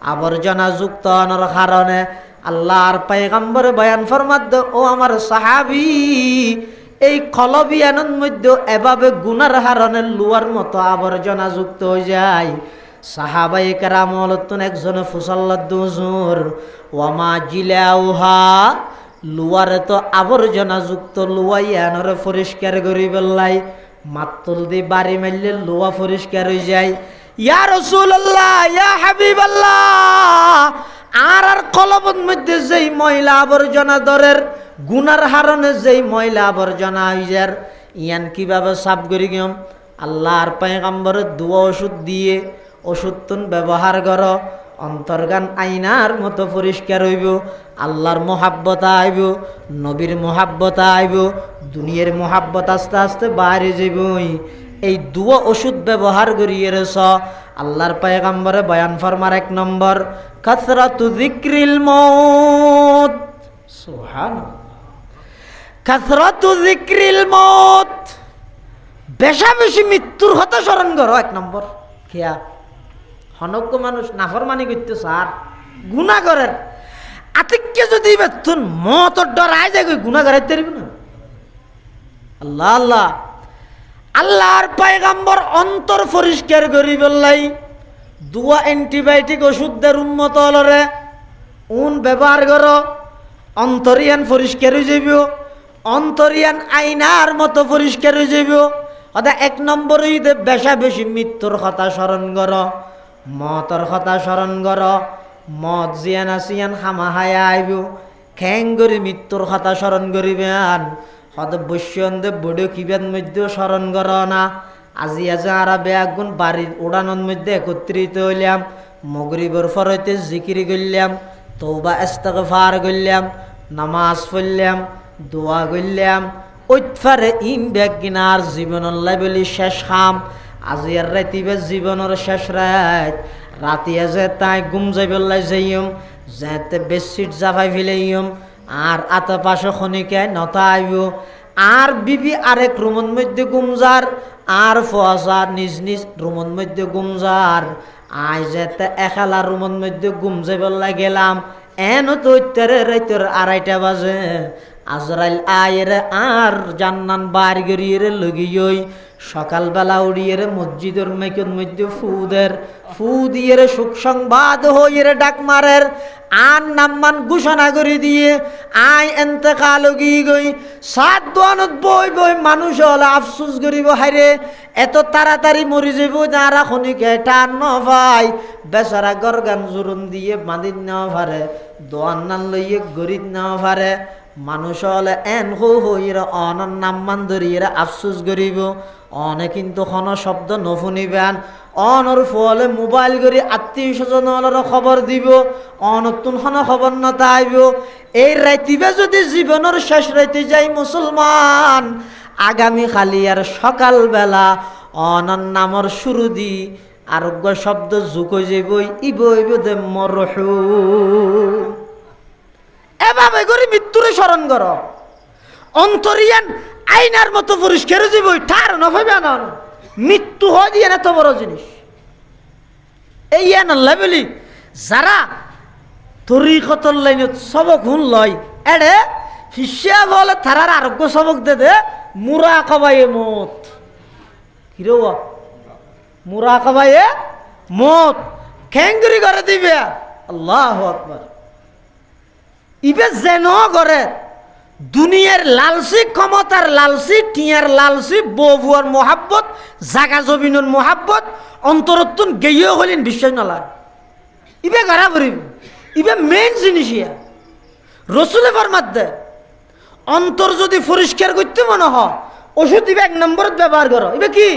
আবর্জনা যুক্ত হওয়ার কারণে আল্লাহর পয়গম্বর বয়ান ফরমাদ ও আমার সাহাবী এই কলবিয়ানের মধ্যে এভাবে গুনার কারণে লুয়ার মতো আবর্জনা যুক্ত হয়ে যায় সাহাবায়ে কেরাম হলতুন একজনে ফুসাল্লাদ হুজুর ওয়ামা জিলাউহা লুয়ারে তো আবর্জনা যুক্ত লুয়াইয়ানরে পরিষ্কার করি বেল্লাই মাতুল দি বাড়ি মারলে লুয়া পরিষ্কার হয়ে যায় ইয়া রাসূলুল্লাহ ইয়া হাবিবাল্লাহ আর কলবের মধ্যে যেই ময়লা আবর্জনা দরের গুনার হারণে যেই ময়লা আবর্জনা হইজার ইয়ান কিভাবে সাফ করি গেম আল্লাহর পয়গম্বরের দুয়া ওষুধ দিয়ে ওষুধ তুন ব্যবহার করো অন্তর্গান আইনার মতো পরিষ্কার হইব আল্লাহর মোহাব্বত আইব নবীর মোহাব্বত আইব দুনিয়ার মোহাব্বত আস্তে আস্তে বাইরে যাবই এই দুয়া ওষুধ ব্যবহার করিয়ে রেছ আল্লাহর পয়গম্বরে বয়ান ফরমার এক নম্বর কাসরাতু যিকরিল মউত সুবহানাল্লাহ কাসরাতু যিকরিল মউত বেশা বেশি মৃত্যুর কথা স্মরণ করো এক নম্বর খেয়া হনজ্ঞ মানুষ নাফরমানি করতে স্যার গুনাহগারের আতিককে যদি বেতুন মতর ডর আই যায় গুনাহগার হইতে পারবে না আল্লাহ আল্লাহ আল্লাহর পয়গম্বর অন্তর পরিষ্কার করি বললাই দুয়া অ্যান্টিবায়োটিক ওষুধের উন্মত হলরে উন ব্যবহার করো অন্তরিয়ান পরিষ্কার হয়ে যাব অন্তরিয়ান আইনার মতো পরিষ্কার হয়ে যাব অর্থাৎ এক নম্বরই বেশা বেশি মৃত্যুর কথা স্মরণ করো মতর কথা স্মরণ করো মদ জিয়ান আসিয়ান হামাহায়া আইব খ্যাং করি মৃত্যুর কথা স্মরণ করিবেন হত বৈশ্যন্দে বড় কিবের মধ্যেও স্মরণ কর না আজি আজ আরা বেগুন বাড়ির উড়ানোর মধ্যে একত্রিত হইলাম মগরিবর ফরতে জিকির করলাম তওবা ইস্তিগফার করলাম নামাজ পড়লাম দোয়া করলাম ওইফারে ইন বেগিনার জীবনের লাইবলি শেষ খাম আজি আর রাতিবে জীবনের শেষ রাত রাতি আজে তাই গুম যাইবেলাই যাইম যেতে বেডশিট জাফাই ফেলেইম আর আতা পাশে খনিকায় নতা আইব আর বিবি আরেক রুমন মধ্যে গুমজার আর ফোয়াশা নিজ নিজ রুমন মধ্যে গুমজার আই যেতে একালা রুমন মধ্যে গুম যাইবল্লা গেলাম এন তো রাইতের 2:30 বাজে আজরাইল আয়েরে আর জান্নান বার গরিয়ে লগিয়ই সকালবেলা উড়িয়ে মসজিদের মেকন মধ্যে ফু দিয়ে সুখ সংবাদ হইয়ে ডাক মারের আর নাম্মান ঘোষণা করে দিয়ে আই এন্তেকাল গই 7 দোয়ানত বই বই মানুষ হলে আফসুস করিব হাইরে এত তাড়াতাড়ি মরি যাব যারা খনিকে টান ন ভাই বেচারা গরগান জোরন দিয়ে বাঁধিত নেওয়া পারে দোয়ান নান লইয়ে গরিব নেওয়া পারে মানুষ হলে এন হইরা অনর নাম্মান ধরিয়ে আফসুস করিব অনে কিন্তু কোনো শব্দ নশুনিবেন অনর ফলে মোবাইল করে আত্মীয় স্বজনের খবর দিব অনতুন কোনো খবর নতা আইব এই রাইতিবে যদি জীবনের শেষ রাইতে যাই মুসলমান আগামী খালি আর সকালবেলা অনর নামর শুরু দি আরোগ্য শব্দ যুগ যাবই ইব দে মরহুম এভাবে করে মৃত্যুরে স্মরণ কর অন্তরিয়ান আইনার মতো পরিষ্কার যাবই ঠার নভাবে না মৃত্যু হয় দিয়ে এত বড় জিনিস এই আল্লাহ বলি যারা তরিকতর লাইনত সবক হুন লয় এড়ে হিসা বলে তারার আরোগ্য সবক দে মুরা কবাইয়ে মত কিরো মুরা কবাইয়ে মত খেঙ্গরি করে দিবে আল্লাহু আকবার ইবে যেন করে দুনিয়ার লালসি ক্ষমতার লালসি টিয়ার লালসি বউয়ার মোহাব্বত জাগা জমিনের মোহাব্বত অন্তরত্তুন গেয়েও হলেন বিশ্বাস নলা ইবে গাড়া করিব ইবে মেইন জিনিস ইয়া রসুলে ফরমাত দে অন্তর যদি পরিষ্কার করতে মনে হয় ওষুধ ইবে 1 নম্বরত ব্যবহার করো ইবে কি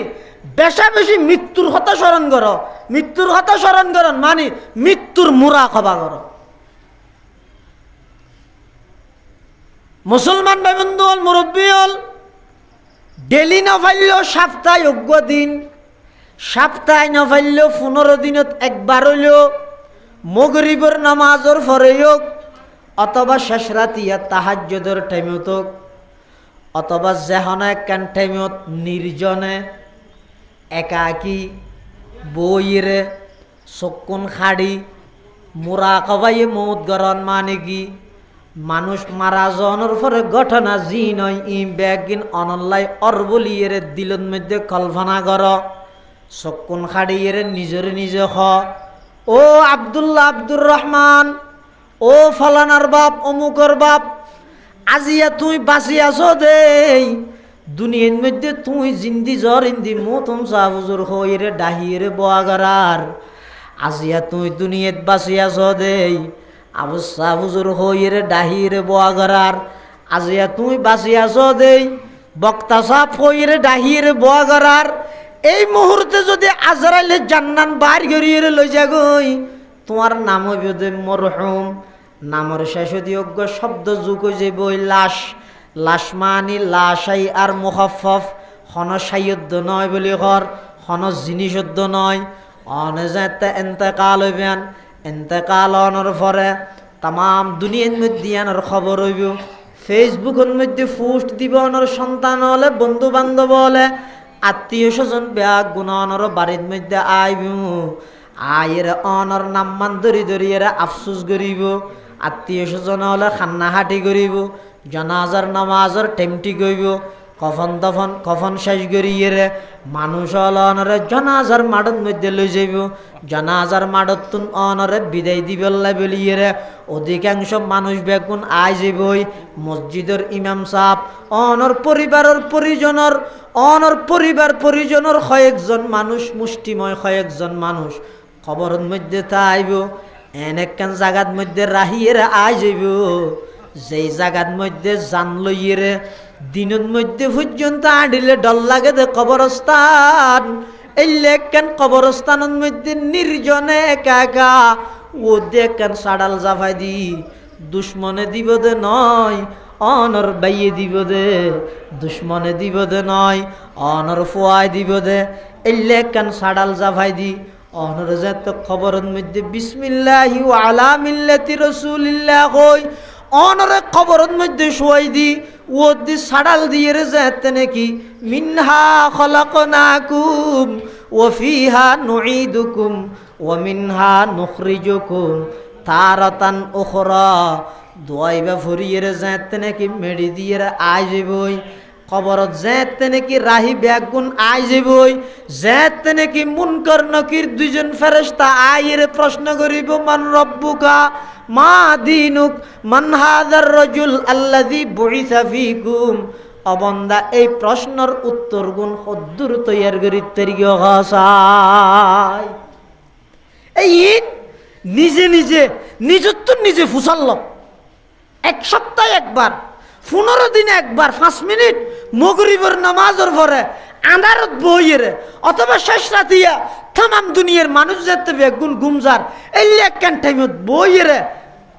বেশা বেশি মৃত্যুর কথা স্মরণ করো মৃত্যুর কথা স্মরণ করো মানে মৃত্যুর মুরাকাবা করো মুসলমান ভাই বন্ধু হল মুরব্বী হল ডেলি নফাইলেও সপ্তাহে 1 দিন সপ্তাহে নফাইলেও 15 দিনত একবার হইলেও মগরিবের নামাজের পরে হোক অথবা শেষ রাতিয়া তাহাজ্জুদের টাইমত হোক অথবা যেহন একখান টাইমত নির্জনে একাকী বইরে চকুন খাড়ি মুরাকাবায়ে মৌত গরণ মানে কি মানুষ মারা যাওয়ার পরে ঘটনা জি নয় ই ব্যাগিন অনলাই অরবলিয়ে দিলের মধ্যে কল্পনা কর চকুন খাড়িয়ে নিজরে নিজে হ ও আব্দুল্লাহ আব্দুর রহমান ও ফলানার বাপ অমুকর বাপ আজিয়া তুই বাঁচি আছো দেই দুনিয়ার মধ্যে তুই জিন্দি জ্বর ইন্দি মতন সাবুজুর হইরে ডাহিয়ে বোয়াগার আজিয়া তুই দুনিয়াত বাঁচি আছো দেই আবসা হুজুর হইরে ডাহিরে বোয়াগার আজিয়া তুই বাঁচি আছো দেই বক্তা সাপ হইরে ডাহিরে বোয়াগার এই মুহূর্তে যদি আজরাইলে জান্নান বার গরিয়ে লই যাগই তোমার নাম হইবে দে মরহুম নামর শেষ যোগ্য শব্দ যুগ যে বই লাশ লাশ মানি লাশাই আর মুখাফফ খন সাইয়দ্দ নয় বলি ঘর খন জিনিসদ্দ নয় অনে যেতে এন্তেকাল হইবেন এন্তেকাল অনর পরে তাম দুনিয়ার মধ্যে আনার খবর হইব ফেসবুকের মধ্যে পোস্ট দিব অনর সন্তান হলে বন্ধু বান্ধব হলে আত্মীয় স্বজন ব্যাগ গুণ অনর বাড়ির মধ্যে আইব আয়ের অনর নাম্মান ধরি ধরিয়ে আফসুস করিব আত্মীয় স্বজন হলে খান্নাহাটি করিব জানাজার নামাজের টেমটি গইব কফন দফন কফন শেষ করিয়ে মানুষ হল অনরে জানাজার মাঠের মধ্যে লই যাইব জানাজার মাঠত তুন অনরে বিদায় দিবেল্লা বলিয়ে অধিকাংশ মানুষ বেগুন আই যাবই মসজিদের ইমাম সাহেব অনর পরিবারের পরিজনের অনর পরিবার পরিজনের কয়েকজন মানুষ মুষ্টিময় কয়েকজন মানুষ খবরের মধ্যে তা আইব এনেকান জায়গার মধ্যে রাহিয়ে আই যাইব যেই জায়গার মধ্যে জান লইয়ে দিনের মধ্যে পর্যন্ত আডিলে ডল লাগে দে কবরস্থান এই লেখান কবরস্থানের মধ্যে নির্জনে একা একা ও দেখেন সাড়াল জাফাই দি দুশ্মনে দিব দে নয় অনর বাইয়ে দিব দে দুশ্মনে দিব দে নয় অনর ফোয়াই দিব দে এই লেখান সাড়াল জাফাই দি অনরে যাত খবরের মধ্যে বিসমিল্লাহি ওয়া আলা মিল্লাতি রাসূলিল্লাহ কই অনরে খবরের মধ্যে শুয়াই দি ও দি সাড়াল দিয়ে রে যাত নাকি মিনহা খলাকনাকুম ওয়া ফিহা নুঈদুকুম ওয়া মিনহা নুখরিজুকুম তারাতান উখরা দোয়াইবা ফুরিয়ে রে যাত নাকি মেডি দিয়ে রে আই যাবই খবরত যেতে নাকি রাহি ব্যাগুন আই যাবই যেতে নাকি মুনকার নকির দুইজন ফেরেশতা আইরে প্রশ্ন করিব মান রব্বুকা মা দীনুক মান হাযার রাজুল আল্লাযী বুইসা ফীকুম অবন্দা এই প্রশ্নের উত্তর গুণ কদ্দুর তৈয়ার করি তরিগো হাসাই এই নিজে নিজে নিজত্ব নিজে ফুসাল্ল এক সপ্তাহে একবার 15 দিনে একবার 5 মিনিট মগরিবের নামাজের পরে আন্ধারত বইয়েরে অথবা শেষ রাতিয়া তামাম দুনিয়ার মানুষ যেতে বেগুন গুমজার এই একখান টাইমত বইয়েরে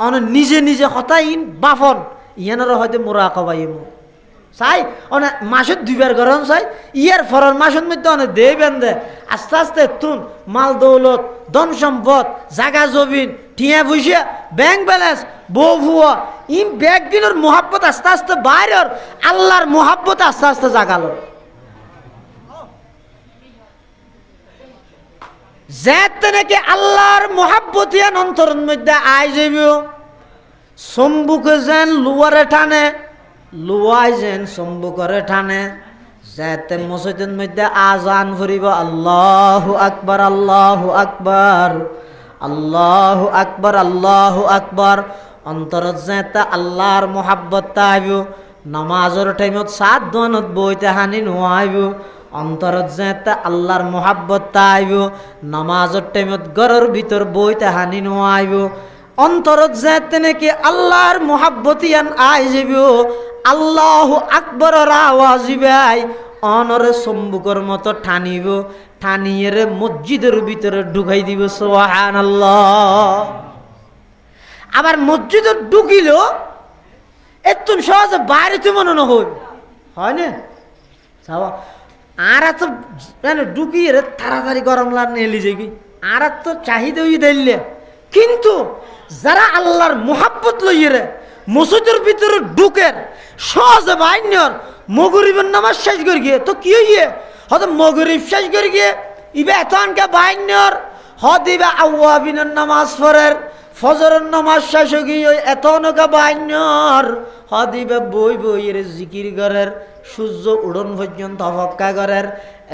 অন নিজে নিজে হতাইন বাফন ইয়ানারও হয়তো মুরাকাবাইম চাই অনেক মাসের 2 বার গরম চাই ইয়ার ফরের মাসের মধ্যে অনেক দে বেঁধে আস্তে আস্তে তুন মাল দৌলত ধন সম্পদ জাগা জমিন টিয়া পয়সা ব্যাংক ব্যালেন্স বউ ভুয়া ইম ব্যাগগুলোর মোহাব্বত আস্তে আস্তে বাইরের আল্লাহর মোহাব্বত আস্তে আস্তে জাগালো যেতে নাকি আল্লাহর মোহাব্বত ইয়ান অন্তরের মধ্যে আই যাইব সম্বুকে যেন লুয়ারে টানে লুয়াই যেন সম্বুকরে টানে যেতে মসজিদের মধ্যে আজান ফুরিব আল্লাহু আকবার আল্লাহু আকবার আল্লাহু আকবার আল্লাহু আকবার অন্তরত যেতে আল্লাহর মোহাব্বত আইব নামাজের টাইমত 7 দনত বইতে হানি নোয়াইব অন্তরত যেতে আল্লাহর মোহাব্বত আইব নামাজের টাইমত ঘরের ভিতর বইতে হানি নোয়াইব অন্তরত যেতে নাকি আল্লাহর মোহাব্বত ইয়ান আই যাব আল্লাহু আকবরের আওয়াজ ইবাই অনরে সম্বুকর মতো টানিব টানিয়ে রে মসজিদের ভিতরে ঢুকাই দিব সুবহানাল্লাহ আবার মসজিদে ঢুকিল এত সহজে বাইরে তো মনে না হয় না আর এত ঢুকিয়ে রে তাড়াতাড়ি গরম লাগ এলি যাই আর তো চাহিদা দিলে কিন্তু যারা আল্লাহর মোহাব্বত লইয়ে রে মসজিদের ভিতরে ঢুকের সহজে বাইনর মগরিবের নামাজ শেষ করে গিয়ে তো কি হইয়ে হয়তো মগরিব শেষ করে গিয়ে ইবে এতনকে বাইনর হদিবা আওয়াবিনের নামাজ পড়ের ফজরের নামাজ শেষ গিয়ে এতনকে বাইনর হদিবা বই বইয়ের জিকির করের সূর্য উড়ন পর্যন্ত অপেক্ষা করের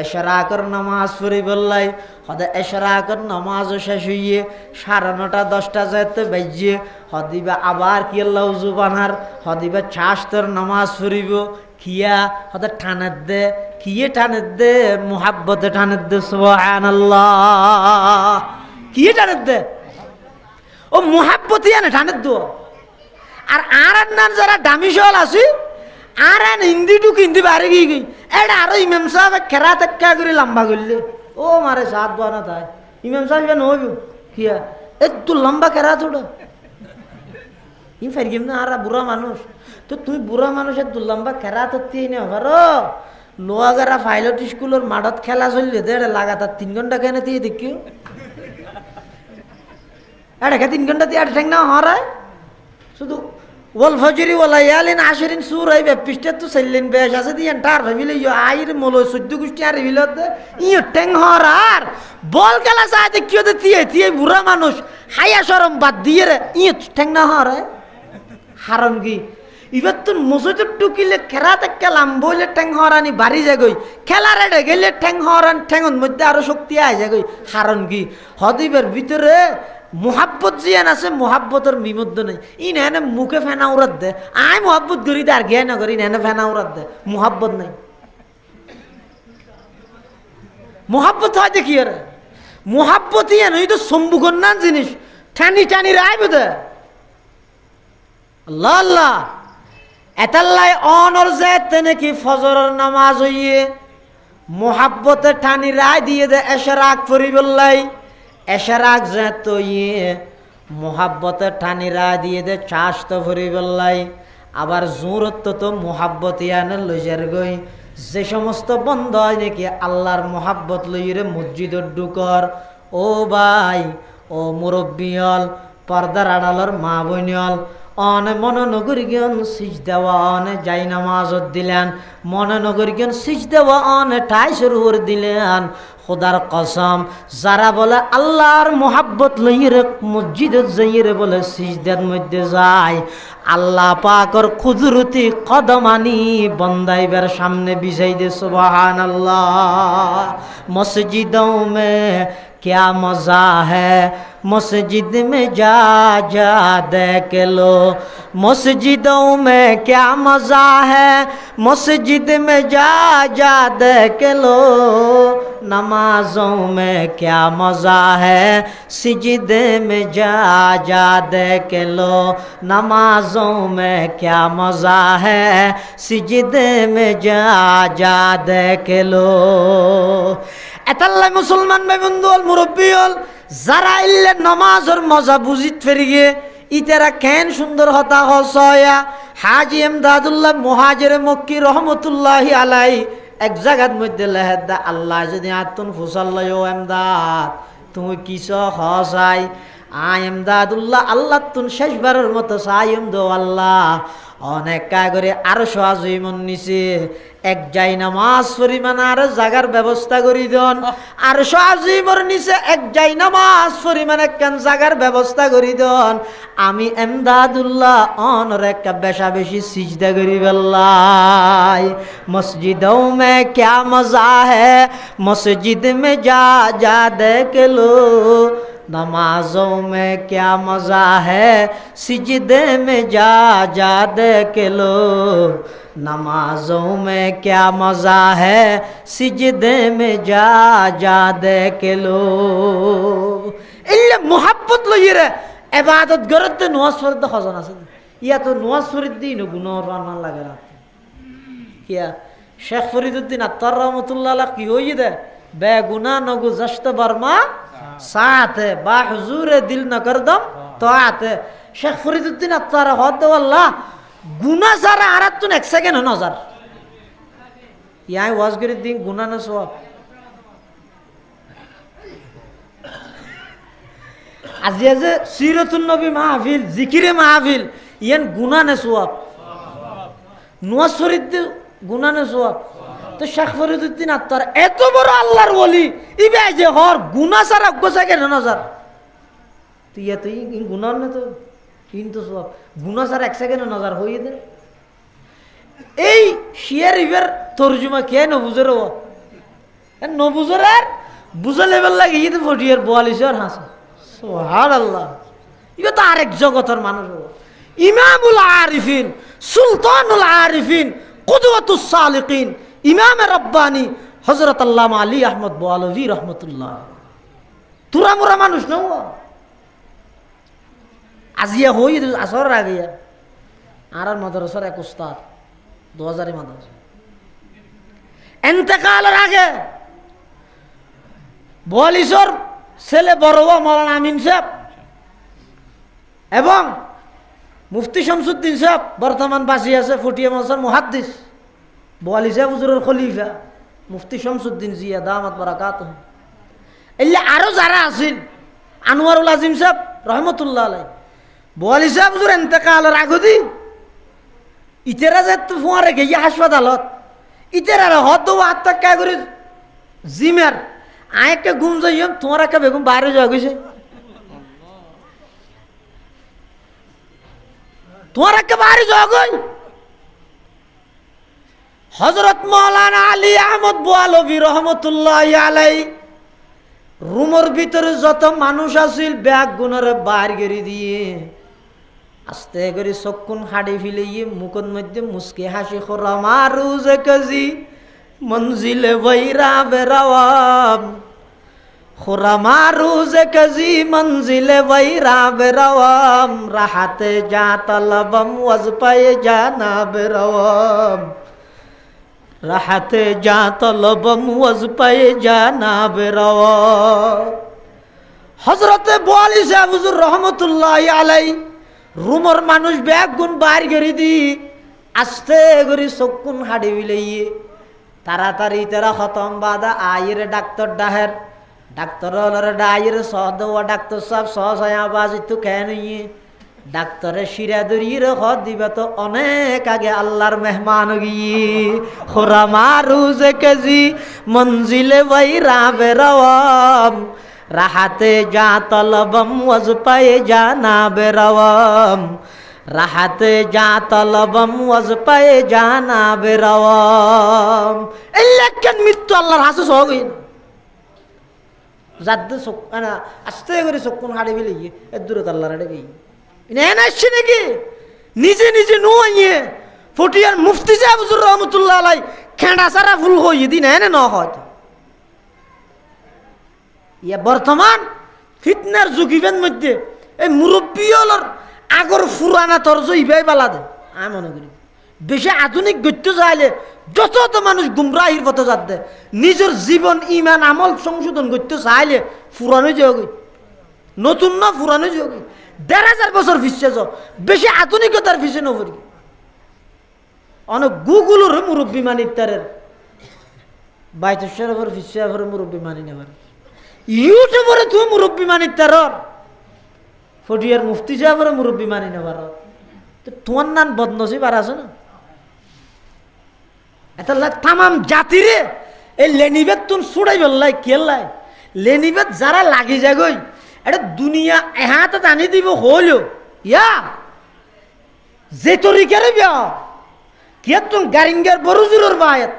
এশরাকের নামাজ পড়ি বললাই হদে এশরাকের নামাজও শেষ হইয়ে 9:30 10টা যাইতে বাজিয়ে হদিবা আবার কি আল্লাহ উজু বানার হদিবা ছাস্তর নামাজ পড়িব কিয়া হদে টানের দে কিয়ে টানের দে মুহাব্বতে টানের দে সুবহানাল্লাহ কিয়ে টানের দে ও মুহাব্বতি আনে টানের দো আর নান যারা দামি সল আছে আর হিন্দি টুক হিন্দি বাড়ি গিয়ে গই এটা আরো ইমাম সাহেব খেরা তেক্কা করে লম্বা করলে ও মারে 7 বানা তাই ইমাম সাহেব নইব কিয়া একটু লম্বা খেরা ছোট ই ফেরগিম না আর বুড়া মানুষ তো তুই বুড়া মানুষের দু লম্বা খেরা তত্তি না পারো লোয়াগারা পাইলট স্কুলের মাঠত খেলা চললে এটা লাগাতার 3 ঘন্টা কেন দিয়ে দেখিও এটা 3 ঘন্টা দিয়ে ঠেং না হরায় শুধু ওয়াল ফজরি ওয়ালা ইয়ালিন আশরিন সূরা এই পৃষ্ঠা তো সাইলেন বেশ আছে দি এন্টার ভাবিলে ইয়া আইর মলো 14 গুষ্টি আর বিলত ইও টেং হরার বল খেলা সাথে কিও দে তিয়ে বুড়া মানুষ হায়া শরম বাদ দিয়ে রে ইও টেং না হরায় হারাম কি ইবার তো মসজিদ টুকিলে খেরাতে কেলাম বলে টেং হরানি বাড়ি যাগই খেলার এড়ে গেলে টেং হরান ঠেঙন মধ্যে আরো শক্তি আয় যাগই হারাম কি হদিবের ভিতরে মোহাব্বত জিয়ান আছে মোহাব্বতের বিমুদ্ধ নেই ই নেনে মুখে ফেনা উড়াত দে আয় মোহাব্বত করি দে আর জ্ঞা না করি নেনে ফেনা উড়াত দে মোহাব্বত নাই মোহাব্বত হয় দেখি আরে মোহাব্বত ইয়ান এই তো সম্বুগন না জিনিস টানি টানি রায় বোধে আল্লাহ আল্লাহ এতাল্লাই অনর যেতে নাকি ফজরের নামাজ হইয়ে মোহাব্বতে টানি রায় দিয়ে দে এশরাক পরিবল্লাই এশরাক যেত ইয়ে মোহাব্বতে টানি রায় দিয়ে দে চাষ তো পরিবল্লাই আবার জোরত্ব তো মোহাব্বত ইয়ানে লইজার গই যে সমস্ত বন্ধ হয় নাকি আল্লাহর মোহাব্বত লইরে মসজিদের ঢুকর ও ভাই, ও মুরব্বীল, পর্দার আড়ালর মা বোনল, অনে মনোনগর জ্ঞান সিজ দেওয়া, অনে যাই নামাজত দিলেন, মনোনগর জ্ঞান সিজ দেওয়া, অনে ঠাইশের উপর দিলেন। খোদার কসম, যারা বলে আল্লাহর মোহাব্বত লইরে মসজিদত যাইরে বলে সিজদার মধ্যে যায়, আল্লাহ পাকর কুদরতি কদমানি বন্দাইবার সামনে বিছাই দে। সুবহানাল্লাহ। মসজিদों में क्या मजा है, मस्जिद में जा जा देख लो, मस्जिदों में क्या मजा है, मस्जिद में जा जा देख लो, नमाजों में क्या मजा है, सिजदे में जा जा देख लो, नमाजों में क्या मजा है, सिजदे में जा जा देख लो। এতাল্লাই মুসলমান ভাই বন্ধু হল, মুরব্বী হল, যারা ইল্লে নমাজের মজা বুঝিত ফেরিয়ে ইতারা কেন সুন্দর হতা হসয়া। হাজি এমদাদুল্লাহ মুহাজির মক্কি রহমতুল্লাহি আলাই এক জায়গার মধ্যে লেহেদা, আল্লাহ যদি আতুন ফুসাল্লাই ও এমদাদ তুমি কিস হসাই, এমদাদুল্লাহ আল্লাহ তুন শেষবারের মতো সাইম দো আল্লাহ। অনেক কাগরে আরো সহজইমন নিছে, এক যাই নামাজ পরিমাণ আর জাগার ব্যবস্থা করি দন, আর সহজইমর নিছে এক যাই নামাজ পরিমাণ একখান জাগার ব্যবস্থা করি দন। আমি এমদাদুল্লাহ অনর একটা বেশা বেশি সিজদা করি বেল্লাই। মসজিদों में क्या मजा है, मस्जिद में जा जा देख लो, नमाजों में क्या मजा है, सिजदे में जा जा देख लो, नमाजों में क्या मजा है, सिजदे में जा जा देख लो। इल्ले मोहब्बत लइरे इबादत करते नमाज पढ़ते खजाना আছে, ইয়া তো নমাজ পড়তে দিন গুনাহ রান্না লাগে না। কিয়া শেখ ফরিদউদ্দিন আত্তার রহমাতুল্লাহ আলাইহি কি হই দে, বেগুনা নগু জশত বর্মা साथ है बा हुजूर दिल न कर दम तो आते। शेख फरीदुद्दीन अत्तार हद अल्लाह गुना सारा आरात तुन एक सेकंड नजर यहाँ वाज करे दिन गुना न सवाब आज ये सीरतुन नबी महफिल जिकिरे महफिल ये गुना न सवाब नवाज फरीद गुना न सवाब। तो शेख फरीदुद्दीन আত্তার এত বড় আল্লাহর ওলি ইবে যে হর গুনাহ সারা গোসা কেন নজর তো ইয়া তো ইন গুনাহ না তো ইন তো সব গুনাহ সারা এক সেকেন্ড নজর হই দে। এই শিয়ার ইবের তরজমা কে ন বুঝরে ও ন বুঝরে আর বুঝা লেভেল লাগে ইতে 40 এর 42 এর হাসে সুবহানাল্লাহ। ইবে তো আরেক জগতের মানুষ ইমামুল আরিফিন সুলতানুল আরিফিন কুদওয়াতুস সালিকিন ইমাম রব্বানি হযরত আল্লামা আলী আহমদ বলভী রহমতুল্লাহ। তুরা মুরা মানুষ না আজিয়া হই আসর আগে আর মাদ্রাসার এক উস্তাদ 2000 মাদ্রাসা ইন্তেকালের আগে বলিসর ছেলে বড় মাওলানা আমিন সাহেব এবং মুফতি শামসুদ্দিন সাহেব বর্তমান বাসী আছে ফুটিয়া মাসার মুহাদ্দিস बोली साहब हुजूर खलीफा मुफ्ती शमसुद्दीन जिया दामत बरकातुहु इल्ला आरो जारा आसिल अनवारुल आजिम साहब रहमतुल्लाह अलैहि बोली साहब हुजूर इंतकाल रागुदी इतेरा जे तो फुआरे गया हासपाताলত इतेरा हद हात तक का करी जिमेर आए के घूम जाइम तुम्हारा के बेगम बाहर जा गइसे तुम्हारा के बाहर जा गई। हजरत मौलाना आली अहमद बोआलवी रहमतुल्लाहि आलाइहि रूमर भीतर যত মানুষ আছিল ব্যাগ গুণরে বাইর করে দিয়ে আস্তে করে চক্ষুন হাড়ি ফিলিয়ে মুখের মধ্যে মুস্কি হাসি খোরা মারুজ কাজি মঞ্জিলে বৈরা বেরাওয়াম খোরা মারুজ কাজি মঞ্জিলে বৈরা বেরাওয়াম রাহাতে যা তলবম ওয়াজ পায়ে জানা বেরাওয়াম রাহাতে যা তলবম ওয়াজ পায়ে জানা বেরাওয়াম। হযরতে বোয়ালি সাহেব হুজুর রহমতুল্লাহি আলাইহি রুমর মানুষ ব্যাগ গুণ বাইর করে দি আস্তে করে চক্ষুন হাড়ি বিলাইয়ে তাড়াতাড়ি তারা খতম বাদা আইরে ডাক্তার ডাহের ডাক্তার হলরে ডাইরে সহ দেওয়া ডাক্তার সাহেব সহসায় আওয়াজ একটু কেন ডাক্তারের শিরা দরিয়ে হদ দিবে তো অনেক আগে আল্লাহর মেহমান গিয়ে খোরা মারুজ কেজি মঞ্জিলে ভাই রাবে রওয়াম রাহাতে যা তলবম ওয়াজ পায়ে জানা বেরওয়াম রাহাতে যা তলবম ওয়াজ পায়ে জানা বেরওয়াম এই লেখেন মৃত্যু আল্লাহর হাসে সহগই যাদের চোখ আস্তে করে চোখুন হাড়ে বেলে গিয়ে এর দূরত আল্লাহর হাড়ে গিয়ে এনে আসছে নাকি নিজে নিজে নুয়ে ফটিয়ার মুফতি সাহেব হুজুর রহমতুল্লাহ আলাই খেঁড়া সারা ফুল হইয়ে দিন এনে ন হয়তো ইয়া বর্তমান ফিতনার যুগিবেন মধ্যে এই মুরব্বী হলর আগর ফুরানা তরজ ইবাই বালা দে আমি মনে করি বেশি আধুনিক গত্য চাইলে যত তো মানুষ গুমরাহির পথে যাচ্ছে নিজের জীবন ইমান আমল সংশোধন করতে চাইলে ফুরানো যোগ নতুন না ফুরানো যোগ ১,৫০০ বছর ফিসছে যাও বেশি আধুনিকতার ফিসে নভরি অনেক গুগলের মুরব্বী মানি তারের বাইতের ওপর ফিসে মুরব্বী মানি নেবার ইউটিউবরে তুমি মুরব্বী মানি তার ফটিয়ার মুফতি সাহেবের মুরব্বী মানি নেবার তো তোমার নাম বদনসিব আর আছে না এটা তামাম জাতিরে এই লেনিবেদ তুমি ছুড়াই বললাই কেল্লাই লেনিবেদ যারা লাগি যাগই এটা দুনিয়া এহাতে টানি দিব হলো ইয়া যে তরিকারে বিয়া কে তুমি গারিঙ্গার বড় জুরোর বায়াত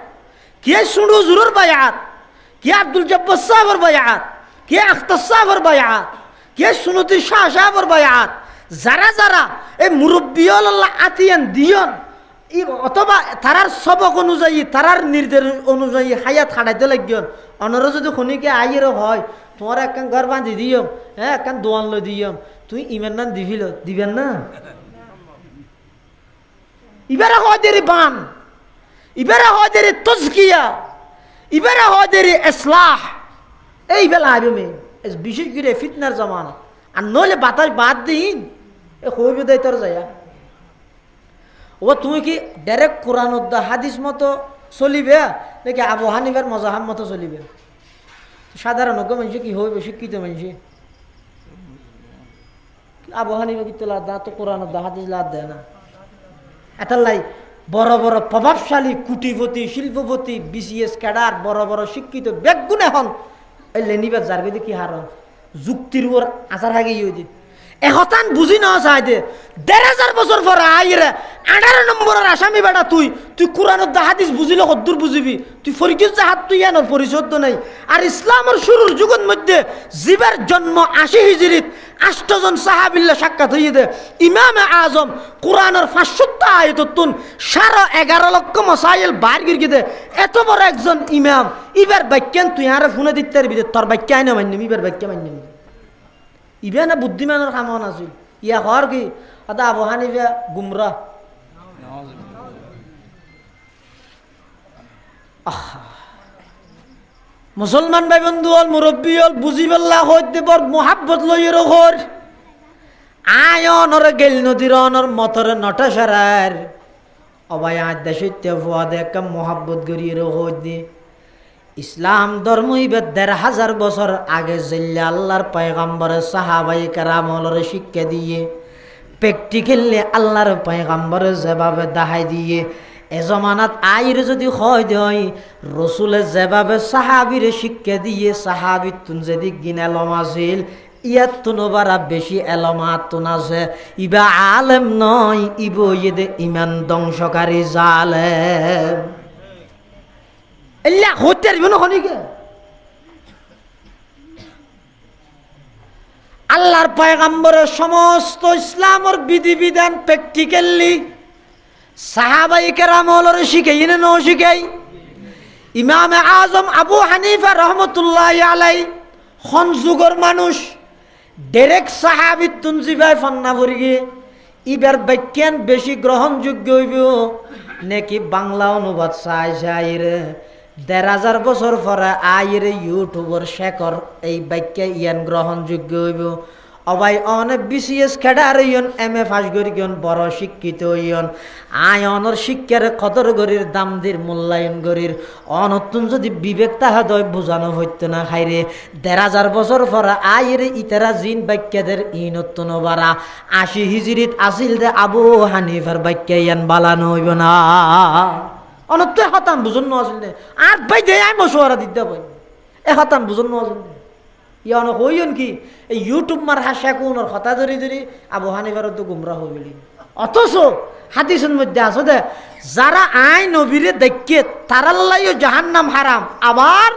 কে সুড়ো জুরোর বায়াত কে আব্দুল জব্বার সাহেবের বায়াত কে আখতার সাহেবের বায়াত কে সুনতি শাহ সাহেবের বায়াত যারা যারা এই মুরব্বী আল্লাহ আতিয়ান দিয়ন অথবা তারার সবক অনুযায়ী তারার নির্দেশ অনুযায়ী হায়াত হাঁটাইতে লাগিয়ন অনরা যদি খনিকে আইয়েরও হয় তোমার একখান ঘর বাঁধি দিয়ম হ্যাঁ একখান দোয়ান লো দিয়ম তুই ইমের নাম দিবিল দিবেন না ইবারে হয় দেরি বান ইবারে হয় দেরি তজকিয়া ইবারে হয় দেরি ইসলাহ এই বেলা আইবে মেয়ে বিশেষ করে ফিতনার জমানা আর নইলে বাতাস বাদ দিন এ হইবে দেয় তোর যাইয়া ও তুমি কি ডাইরেক্ট কোরআন হাদিস মতো চলিবে নাকি আবু হানিফার মজাহাব মতো চলিবে সাধারণ মানুষ কি হইবে শিক্ষিত মানুষ আবু হানিফা কিন্তু লাদ দেয় তো কোরআন হাদিস লাদ দেয় না এটার লাই বড় বড় প্রভাবশালী কুটিপতি শিল্পপতি বিসিএস ক্যাডার বড় বড় শিক্ষিত বেগুন এখন এই লেনিবার যারবে কি হারন যুক্তির উপর আচার হাগে ইয়ে দিন এহতান বুঝি না চাই দে ১,৫০০ বছর পরে আইরে ১৮ নম্বরের আসামি বেটা তুই কোরআনের হাদিস বুঝিলে কদ্দুর বুঝিবি তুই ফরিকির জাহাজ তুই এনর পরিশোধ নাই আর ইসলামের শুরুর যুগের মধ্যে জীবের জন্ম ৮০ হিজরিত ৮ জন সাহাবিল্লা সাক্ষাৎ হইয়ে দে ইমামে আজম কোরআনের ৫০০ আয়াতুন ১১.৫ লক্ষ মাসাইল বাইর গিয়ে দে এত বড় একজন ইমাম ইবার বাক্যান তুই আরে ফোনে দিতে পারবি তোর বাক্য আইনা মান্যম ইবার বাক্য মান্যম ইবে না বুদ্ধিমানের কামন আছিল ইয়া হর কি আদা আবু হানিফা গুমরা মুসলমান ভাই বন্ধু হল মুরব্বী হল বুঝি পেল্লা হইতে বর মোহাব্বত লইয়ের ঘর আয়নর গেল নদীর অনর মতর নটা সারার অবাই আদ্যা সত্য ফুয়াদে একটা মোহাব্বত গড়িয়ে হইতে ইসলাম ধর্ম ইবে ১,৫০০ বছর আগে জেলে আল্লাহর পয়গম্বরের সাহাবাই কেরামলরে শিক্ষা দিয়ে প্র্যাকটিক্যালি আল্লাহর পয়গম্বরে যেভাবে দেখাই দিয়ে এ জমানাত আইরে যদি হয় দেয় রসুলে যেভাবে সাহাবিরে শিক্ষা দিয়ে সাহাবির তুন যদি গিন এলম আছিল ইয়াত তুনবারা বেশি এলমাত তুন আছে ইবা আলেম নয় ইব ইয়েদে ইমান ধ্বংসকারী জালেম এল্লা হতে পারবে না খনিকে আল্লাহর পয়গম্বরের সমস্ত ইসলামের বিধিবিধান প্র্যাকটিক্যালি সাহাবাই কেরামলরে শিখাই না ন শিখাই ইমামে আজম আবু হানিফা রহমতুল্লাহ আলাই খন যুগর মানুষ ডাইরেক্ট সাহাবি তুনজিবাই ফন্না ভরি গিয়ে ইবার বাক্যান বেশি গ্রহণযোগ্য হইব নাকি বাংলা অনুবাদ চাই চাই রে ১,৫০০ বছর পরে আইরে ইউটিউবর শেখর এই বাক্য ইয়ান গ্রহণযোগ্য হইব অবাই অনেক বিসিএস খেডার ইয়ন MA পাস করি গিয়ন বড় শিক্ষিত ইয়ন আয় অনর শিক্ষার কদর গরির দাম দির মূল্যায়ন গরির অনতুন যদি বিবেক তাহা দয় বোঝানো হইত না খাইরে ১,৫০০ বছর পর আয়ের ইতারা জিন বাক্যাদের ইনতুন বারা ৮০ হিজরিত আসিল দে আবু হানিফার বাক্যা ইয়ান বালানো হইব না অনত্য হতাম বুঝুন আসিল দে আর ভাই দে আই মশওয়ারা দিতে ভাই এ হতাম বুঝুন আসিল দে ইয়ান হইন কি এই ইউটিউব মার হাসা কোনর কথা ধরি ধরি আবু হানিফার তো গুমরাহ হইলি অথচ হাদিসের মধ্যে আছে দে যারা আই নবীরে দেখে তারাল্লাইও জাহান্নাম হারাম আবার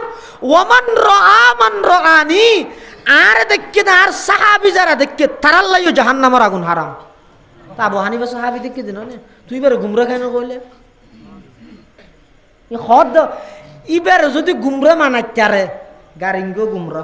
ওমান মান রাআনি আর দেখে না আর সাহাবী যারা দেখে তারাল্লাইও জাহান্নামের আগুন হারাম তা আবু হানিফা সাহাবী দেখে দিন না তুই এবারে গুমরা কেন কইলে ই হদ ইবারে যদি গুমরা মানাইতারে গারিঙ্গো গুমরা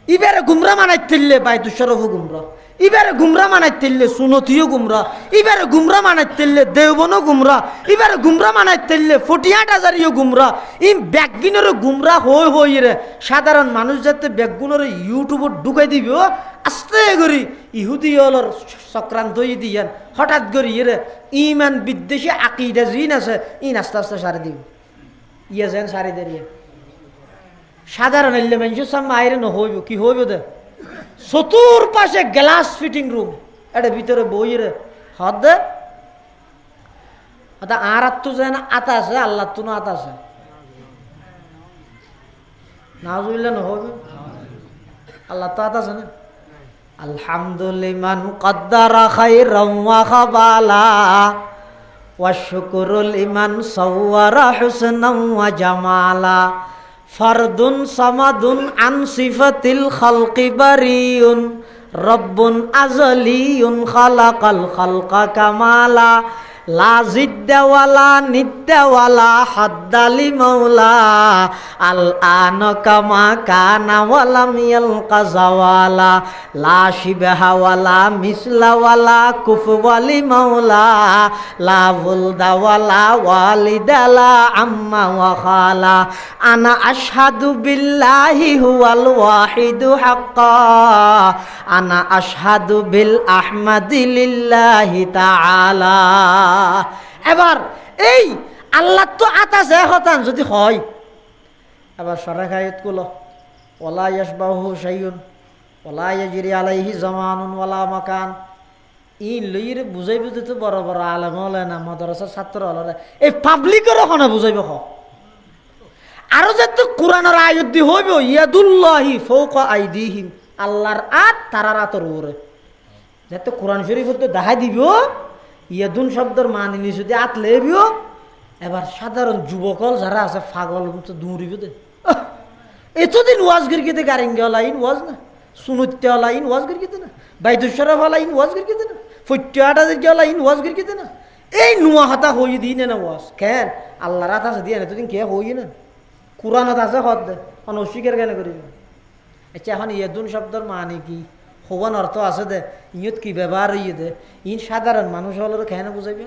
ইবারে গুমরা মানাইতিলে বাইতু শরফও গুমরা ইবারে গুমরা মানাইতিলে সুনতিও গুমরা ইবারে গুমরা মানাইতিলে দেওবনও গুমরা ইবারে গুমরা মানাইতিলে ৪৮,০০০ইও গুমরা ই ব্যাগগুনরে গুমরা হই হই রে সাধারণ মানুষ যাতে ব্যাগগুনরে ইউটিউবত ঢুকাই দিব আস্তে করি ইহুদি হলর চক্রান্ত হই দিয়ান হঠাৎ করি রে ইমান বিদ্বেষী আকীদা জিন আছে ইন আস্তে আস্তে সারি দিব ইয়া যেন সারি দেরিয়ে সাধারণ এলে মানুষের সামনে আইরে নহইব কি হইব দে চতুর পাশে গ্লাস ফিটিং রুম এটা ভিতরে বইরে হদ দে আর তো যেন আতা আছে আল্লাহ তো আতা আছে নাউজুবিল্লাহ নহইব আল্লাহ তো আতা আছে না আলহামদুলিমান কদ্দারা খাইরাম ওয়া খাবালা ওয়া শুকরুল ইমান সাওয়ারা হুসনাম ওয়া জামালা ফারদুন সামাদুন আন সিফাতিল খালকি বারিউন রব্বুন আজলিউন খালাকাল খালকা কামালা লা জিদ্দা ওয়ালা নিদ্দা ওয়ালা হাদ্দালি মাওলা আল আন কামা কানা ওয়ালাম ইয়ালকা জাওয়ালা লা শিবহা ওয়ালা মিসলা ওয়ালা কুফওয়ালি মাওলা লা বুলদা ওয়ালা ওয়ালিদালা আম্মা ওয়া খালা আনা আশহাদু বিল্লাহি হুয়াল ওয়াহিদু হাক্কা আনা আশহাদু বিল আহমাদি লিল্লাহি তাআলা এবার এই আল্লাহ তো আতা যে হতান যদি হয় এবার সরাখায়ত কুল ওয়ালা ইয়াশবাহু শাইউন ওয়ালা ইয়াজরি আলাইহি জামানুন ওয়ালা মাকান ই লইরে বুঝাইব তো বড় বড় আলেম হলে না মাদ্রাসার ছাত্র হলে এই পাবলিকের ওখানে বুঝাইব হ আরো যে তো কোরআনের আয়াত দি হইব ইয়াদুল্লাহি ফাওকা আইদিহিম আল্লাহর আত তারার আতর উপরে যাতে কোরআন শরীফ তো দেখাই দিব ইয়াদুন শব্দের মানে নিচে দিয়ে আত লেবিও এবার সাধারণ যুবকল যারা আছে পাগল তো দৌড়িব দে এতদিন ওয়াজ গিরগিতে গারিঙ্গলা ইন ওয়াজ না সুনুত্যলা ইন ওয়াজ গিরগিতে না বাইদুশরফলা ইন ওয়াজ গিরগিতে না ফট্টাটা গেলা ইন ওয়াজ গিরগিতে না এই নুয়া হাতা হই দিই না ওয়াজ কেন আল্লাহর হাত আছে দিয়ে না এতদিন কে হই না কোরআনত আছে হদ দে অস্বীকার কেন করিব আচ্ছা এখন ইয়াদুন শব্দের মানে কি হবান অর্থ আছে দে ইয়ত কি ব্যবহার হইয়ে দে ইন সাধারণ মানুষ হলের কেন বুঝাইবে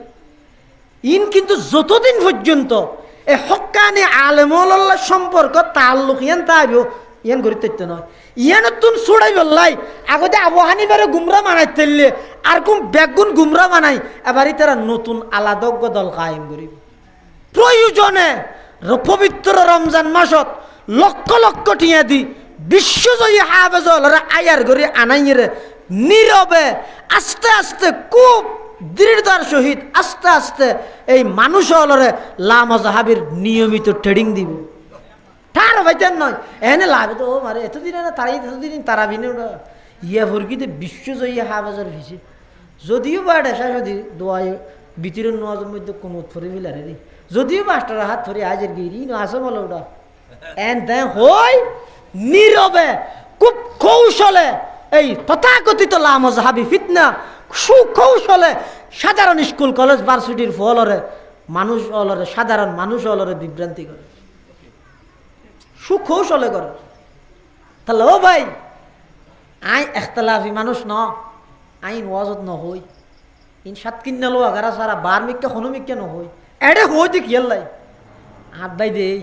ইন কিন্তু যতদিন পর্যন্ত এ হক্কানি আলেমুল্লাহ সম্পর্ক তাল্লুক ইয়ান তাইব ইয়ান গরিত নয় ইয়ান তুন ছড়াই বললাই আগতে আবু হানিফারে গুমরা মানাই তেললে আর কোন বেগুন গুমরা মানাই এবারই তারা নতুন আলাদজ্ঞ দল কায়েম করিব প্রয়োজনে পবিত্র রমজান মাসত লক্ষ লক্ষ টিয়া দি বিশ্বজয়ী হাফেজরা আয়ার করে আনাইরে নীরবে আস্তে আস্তে খুব দৃঢ়তার সহিত আস্তে আস্তে এই মানুষ হলরে লামাজাহাবির নিয়মিত ট্রেডিং দিব তার ভাইতেন নয় এনে লাভ তো মারে এতদিন না তারাই এতদিন তারা বিনে ইয়া ফুরকিতে বিশ্বজয়ী হাফেজর ভিসি যদিও বা ডেসা যদি দোয়াই বিতিরের নজর মধ্যে কোনো ফরি ফেলারে রে যদিও মাস্টার হাত ধরে আজের গিরি না আসে বলে ওটা এন দেন হই নীরবে খুব কৌশলে এই তথাকথিত লামাজাহাবি ফিতনা সুকৌশলে সাধারণ স্কুল কলেজ ভার্সিটির ফলরে মানুষ অলরে সাধারণ মানুষ অলরে বিভ্রান্তি করে সুকৌশলে করে তাহলে ও ভাই আই এখতলাফি মানুষ ন আইন ওয়াজত নহই ইন সাত কিনা লো আগারা সারা বার মিক্কা হনুমিক্কা নহই এডে হই দি কিয়াল্লাই আর দাই দেই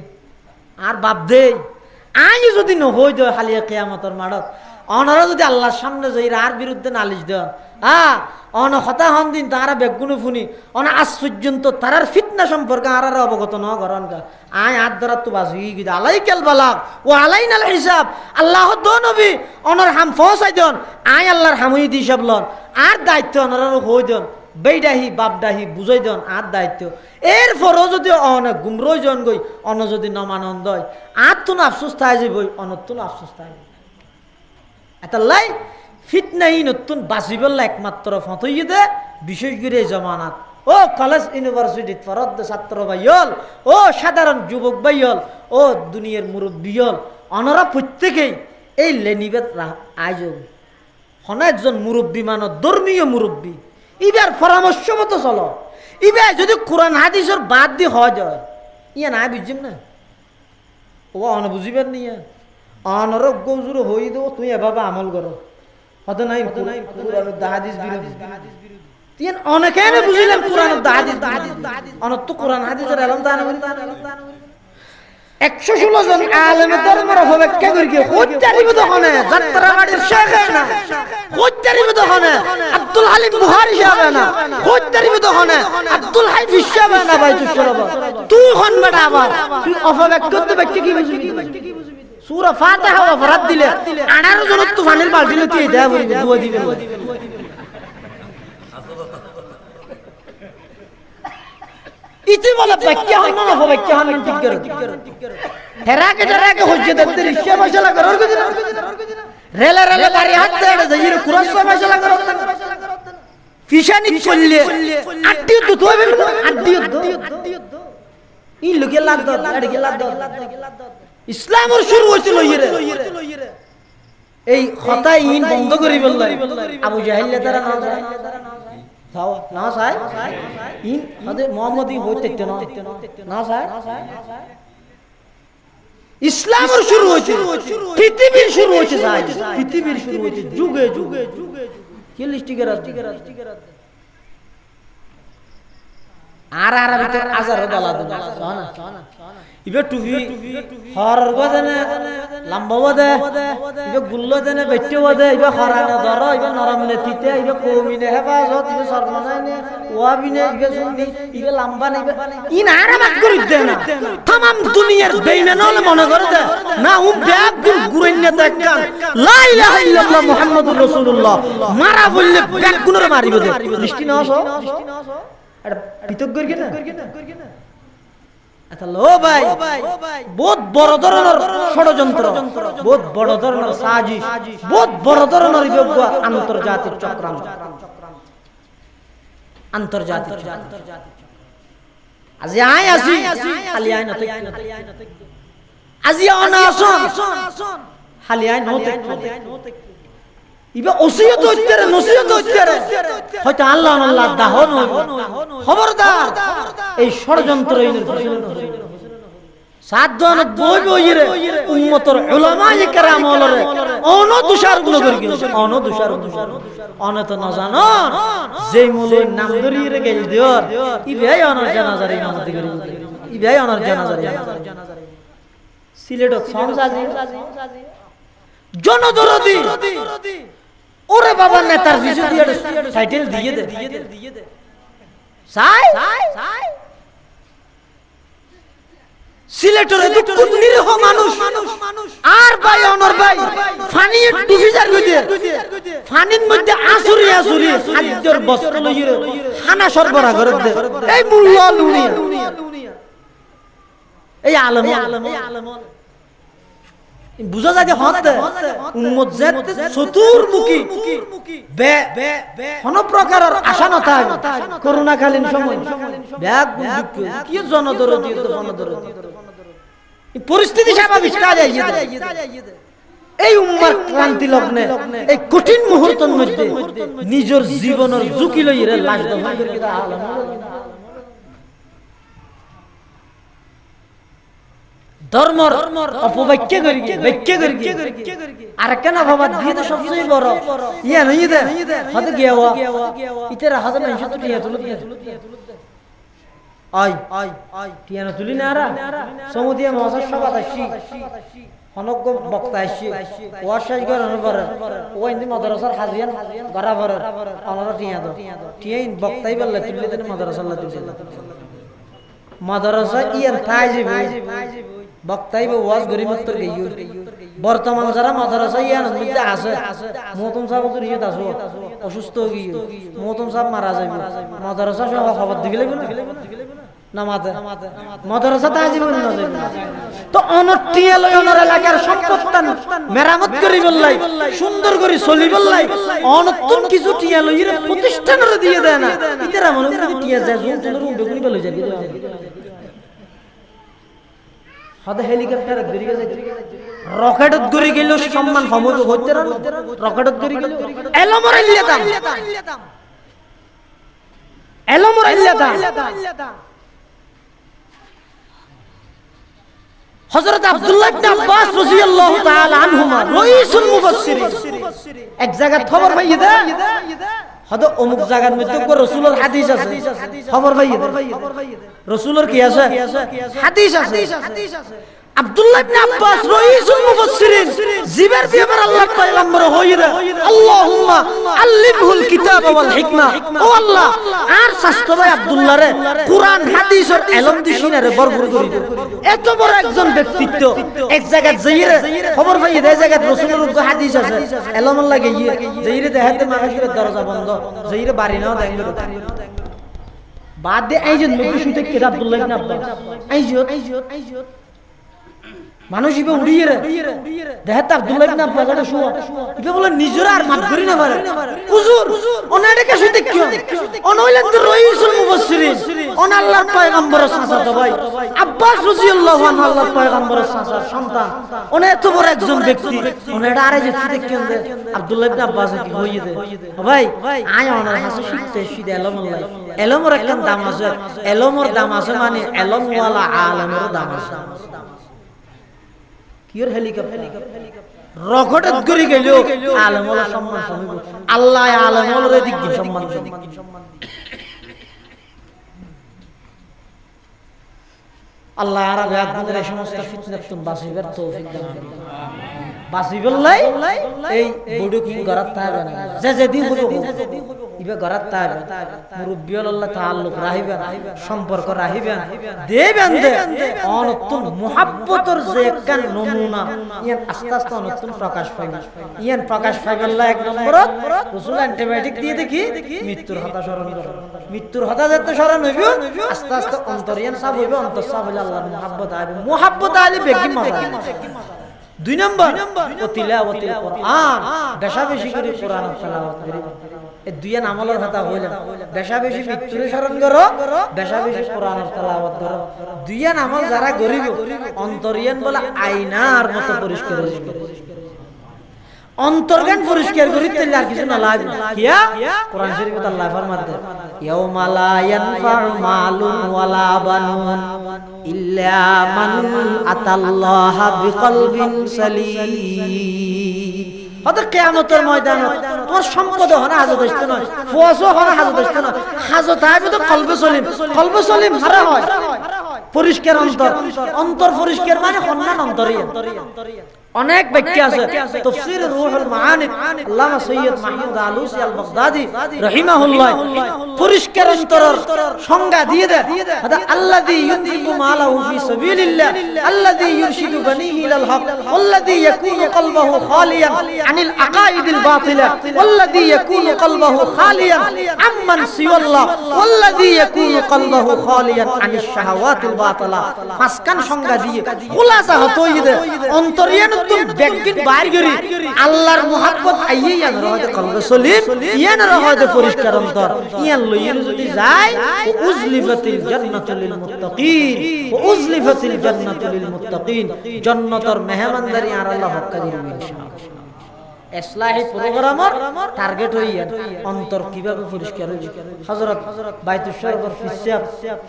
আর বাপ দেই আই যদি নহই দে হালিয়া কিয়ামতের মাড়ত অনারা যদি আল্লাহর সামনে যাই আর বিরুদ্ধে নালিশ দেন অন হতা হন দিন তারা বেগুনে ফুনি অন আজ পর্যন্ত তারার ফিতনা সম্পর্কে আর অবগত ন করেন কা আয় হাত ধরার তো বাজু গিয়ে আলাই কেল বালাক ও আলাই নাল হিসাব আল্লাহ দো নবী অনর হাম ফসাই দেন আয় আল্লাহর হামুই দি সব লন আর দায়িত্ব অনারা হই দেন বেইডাহি বাপডাহি বুঝাই দেন আর দায়িত্ব এরপরও যদি অনেক গুমরই জন গই অন যদি নমানন্দ হয় আর তো আফসোস তাই যাবই অনত তো আফসোস তাই এটা লাই ফিতনাই নতুন বাঁচিবল একমাত্র ফতই দে বিশেষ করে জমানাত ও কলেজ ইউনিভার্সিটি পরদ ছাত্র ভাইল ও সাধারণ যুবক ভাইল ও দুনিয়ার মুরব্বী হল অনরা প্রত্যেকেই এই লেনিবেদ আয়োজন হন একজন মুরব্বী মানব ধর্মীয় মুরব্বী ইবার পরামর্শ মতো চলো ইবার যদি কোরআন হাদিসের বাদ দিয়ে হওয়া যায় ইয়া না বুঝছেন না ও অন বুঝিবেন নিয়ে অনর গৌজুর হই দেবো তুই এভাবে আমল করো হয়তো নাই হাদিস বিরোধী অনেকে বুঝিলাম কোরআন হাদিস অনত তো কোরআন হাদিসের এলাম দান 116 জন আলেমে ধর্মের অপব্যাখ্যা করি কি হত্যারিব দহনে যাত্রাবাড়ির শেখ না হত্যারিব দহনে আব্দুল হালিম বুখারী সাহেব না হত্যারিব দহনে আব্দুল হাই সাহেব না ভাই তুই হন বেটা আবার তুই অপব্যাখ্যা করতে ব্যক্তি কি বুঝবি সূরা ফাতিহা অপরাধ দিলে 18 জন তুফানের বালতি লতি দেয়া বলি দুয়া দিবে ইতি বলে ব্যাখ্যা হন না ব্যাখ্যা হন ঠিক করে হেরাকে হজ্জে দেখতে রিশা মশলা করর গদিনা রেলে বাড়ি হাত দেড় যাইর কুরাস মশলা করর ফিশানি চললে আড্ডি তো তোবে আড্ডি ই লগে লাগ দ আডি লাগ দ ইসলামের শুরু হয়েছিল ইরে এই কথা ইন বন্ধ করি বললাই আবু জাহেল তারা না যায় না চাই ইন আমাদের মোহাম্মদ হইতে না চাই ইসলামের শুরু হয়েছে পৃথিবীর শুরু হয়েছে পৃথিবীর শুরু হয়েছে যুগে যুগে যুগে কি লিস্টিকের আর ভিতর আজার দলা দলা ইবে টুপি হরর গদনে লম্বা বদে ইবে গুল্ল দেনে বেটে বদে ইবে হরানে ধর ইবে নরম নেতিতে ইবে কৌমিনে হেফাজত ইবে সরমানাইনে ওয়াবিনে ইবে সুন্নি ইবে লম্বা নে ইন আরামাত করি দে না तमाम দুনিয়ার বেঈমান হলে মনে করে দে না ও ব্যাগ গুল গুরাইনে দেখকান লা ইলাহা ইল্লাল্লাহ মুহাম্মাদুর রাসূলুল্লাহ মারা বললে ব্যাগ গুনরে মারিব দে দৃষ্টি না আসো এটা পিতক করি না আচ্ছা লো ভাই বহুত বড় ধরনের ষড়যন্ত্র বহুত বড় ধরনের সাজিশ বহুত বড় ধরনের যোগ্য আন্তর্জাতিক চক্রান্ত আন্তর্জাতিক আজি আই আসি খালি আই নতে আজি অনা আসন খালি আই নতে ইবে ওসিয়ত হইতেরে নসিহত হইতেরে হয়তো আল্লাহ আল্লাহ দাহন খবরদার এই ষড়যন্ত্র সাতজন বই বইরে উম্মতের উলামায়ে কেরাম হলরে অনদুষার গুণ করি অনদুষার অনত না জানো যেই মুলে নাম ধরিয়ে গেল দিওর ইবে অনর জানাজার ইমামতি করি ইবে অনর জানাজার সিলেটত সংসাজি জনদরদি ওরে বাবা নেতার কিছু দিয়ে টাইটেল দিয়ে দে সাই সিলেটের এত নিরীহ মানুষ আর ভাই অনর ভাই ফানি ডিভিজার কইতে ফানির মধ্যে আসুরি আসুরি খাদ্যর বস্ত্র লইরে খানা সরবরাহ করে দে এই মূল্য লুনিয়া এই আলম বুঝা যায় হতে উম্মত জাত চতুর্মুখী বে কোন প্রকারের আশা না থাকে করোনা কালীন সময় ব্যাগ কি জনদরদি তো জনদরদি পরিস্থিতি স্বাভাবিক কাজ এই উম্মার ক্রান্তি লগ্নে এই কঠিন মুহূর্তের মধ্যে নিজের জীবনের ঝুঁকি লইরে লাশ দফন করে কি আলম ধর্মর অপব্যাখ্যা করি ব্যাখ্যা করি আর কেন বাবা দিয়ে তো সবচেয়ে বড় ইয়া নই দে হতে গিয়া ইতেরা হাতে মানুষ তো টিয়া তুলে আই টিয়া না তুলি না রা সমুদিয়া মহাশয় সবাত আসি অনজ্ঞ বক্তা আসছে ওয়ার শেষ করানোর পরে ও ইন্দি মাদ্রাসার হাজিয়ান গড়া ভরে আমরা টিয়া দাও টিয়া বক্তাই বললে তুললে তিনি মাদ্রাসাল্লাহ তুলছে মাদ্রাসা ইয়ান তাই যাবে বক্তাই বা ওয়াজ গরিমত্তর গইয়ুর বর্তমান যারা মাদ্রাসা ইয়ান মধ্যে আছে মহতম সাহেব তো রিয়ত আছে অসুস্থ গিয়ে মহতম সাহেব মারা যাবে মাদ্রাসা সহ খবর দিলে না মাতে মাদ্রাসা তাই যাবে না তো অনটিয়া লয় ওনার এলাকার সম্পত্তি মেরামত করি বললাই সুন্দর করে চলি বললাই অনতন কিছু টিয়া লইরে প্রতিষ্ঠানের দিয়ে দেয় না ইতারা মনে করে টিয়া যায় জোন তোর উঠে করে বলে যাবে হাতে হেলিকপ্টার গড়ি গেছে রকেটত গড়ি গেল সম্মান সময় হইতে না রকেটত গড়ি গেল এলমরাইল্লাদাম হযরত আব্দুল্লাহ ইবনে আব্বাস রাদিয়াল্লাহু তাআলা আনহুমা রাইসুল মুফাসসিরিন এক জায়গা খবর পাইয়ে দে হয়তো অমুক জায়গার মধ্যে রাসূলের হাদিস আছে খবর পাইয়ে দে রাসূলের কি আছে হাদিস আছে আব্দুল্লাহ ইবনে আব্বাস রাইসুল মুফাসসিরিন জিবের ব্যাপার আল্লাহর পয়গম্বর হইয়ে দে আল্লাহুম্মা আল্লিমহুল কিতাব ওয়াল হিকমা ও আল্লাহ আর শাস্ত্র ভাই আব্দুল্লাহ রে কুরআন হাদিসের ইলম দিশিনারে ভরপুর করে দে এত বড় একজন ব্যক্তিত্ব এক জায়গা যাইরে খবর পাইয়ে দে জায়গা রাসূলের উপর হাদিস আছে ইলম লাগে যাইরে দেখাতে মানুষের দরজা বন্ধ যাইরে বাড়ি নাও দেখবে বাদ দে আইজন নবী শুতে কি আব্দুল্লাহ ইবনে আব্বাস আইজত মানুষ ইবে উড়িয়ে রে দেখাতে আব্দুল্লাহ ইবনে আব্বাস এর শুয়া ইবে বলে নিজরা আর মাফ করি না পারে হুজুর ওনাটাকে শুতে কি অনইলে তো রাইসুল মুফাসসিরিন অন আল্লাহর পয়গম্বরের সাথে তো ভাই আব্বাস রাদিয়াল্লাহু আনহু আল্লাহর পয়গম্বরের সাথে সন্তান ওনে এত বড় একজন ব্যক্তি ওনাটা আরে যে শুতে কি দে আব্দুল্লাহ ইবনে আব্বাস কি হইয়ে দে ভাই আয় ওনার হাসে শিখতে শিখে এলমুল্লাহ এলমর একটা দাম আছে এলমর দাম আছে মানে এলম ওয়ালা আলেমের দাম আছে কির হেলিকপ্টার রকেটত গড়ি গেল আলেমুল সম্মান সমিব আল্লাহ আলেমুল রে দিক সম্মান আল্লাহ আর আপনাদের এই সমস্ত ফিতনা তুমি বাঁচিবার তৌফিক দান করুন বাঁচিবলাই এই বুড়ো কি গরাত থাকবে না যে যেদিন হলো ইবে গরাত থাকবে মুরব্বি আল্লাহ তাআল্লুক রাহিবেন সম্পর্ক রাহিবেন দেবেন দে অনতুন মুহাব্বতের যে একখান নমুনা ইয়ান আস্তে আস্তে অনতুন প্রকাশ পাইবে ইয়ান প্রকাশ পাইবে আল্লাহ এক নম্বরত রাসূল অ্যান্টিবায়োটিক দিয়ে দেখি মৃত্যুর হতা স্মরণ করো মৃত্যুর হতা যেতে স্মরণ হইবে আস্তে আস্তে অন্তরিয়ান সব হইবে অন্তর সব হইলে আল্লাহর মুহাব্বত আইবে মুহাব্বত আইলে বেগি মজা দুই নম্বর ও তিলাওয়াতুল কোরআন বেশা বেশি করে কোরআন তেলাওয়াত করি এই দুইয়া আমলের কথা হইল বেশা বেশি মৃত্যুর স্মরণ করো বেশা বেশি কোরআন তেলাওয়াত করো দুইয়া আমল যারা করিব অন্তরিয়ান বলে আয়নার মতো পরিষ্কার হয়ে যাবে অন্তর্জ্ঞান পরিষ্কার করি তাহলে আর কিছু না লাগবে কিয়া কোরআন শরীফে আল্লাহ ফরমাতে ইয়াউমা লা ইয়ানফাউ মালুন ওয়ালা বানুন ইল্লা মান আতাল্লাহা বিকলবিন সালিম হয়তো কিয়ামতের ময়দানে তোমার সম্পদ হনা হাজত আসতে নয় ফুয়াসও হনা হাজত আসতে নয় হাজত আইবে তো কলবে সলিম হারা হয় পরিষ্কার অন্তর অন্তর পরিষ্কার মানে সম্মান অন্তরিয়া অনেক ব্যক্তি আছে তাফসীর রূহুল মাআনি আল্লামা সৈয়দ মাহমুদ আলুসি আল বাগদাদি রাহিমাহুল্লাহ পরিষ্কার অন্তরের সংজ্ঞা দিয়ে দেয় আল্লাযী ইউনফিকু মালাহু ফি সাবিলিল্লাহ আল্লাযী ইরশিদু বানিহি ইলাল হক ওয়াল্লাযী ইয়াকুনু কলবুহু খালিয়ান আনিল আকাইদিল বাতিলা ওয়াল্লাযী ইয়াকুনু কলবুহু খালিয়ান আম্মান সিওয়াল্লাহ ওয়াল্লাযী ইয়াকুনু কলবুহু খালিয়ান আনিশ শাহাওয়াতিল বাতিলা পাঁচখান সংজ্ঞা দিয়ে খুলাসা হতই দেয় অন্তরিয়ান তুম ব্যক্তির বাইর করি আল্লাহর মুহাব্বত আইয়ে ইয়ান রহতে কলবে সলিম ইয়ান রহতে পরিষ্কার অন্তর ইয়ান লইয়েন যদি যায় উজলিফাতিল জান্নাতু লিল মুত্তাকিন উজলিফাতিল জান্নাতু লিল মুত্তাকিন জান্নাতের মেহমানদারি আর আল্লাহ হক্কা দিবেন ইনশাআল্লাহ ইসলাহি প্রোগ্রামের টার্গেট হইয়া অন্তর কিভাবে পরিষ্কার হবে হযরত বাইতুশ শরীফের ফিসাব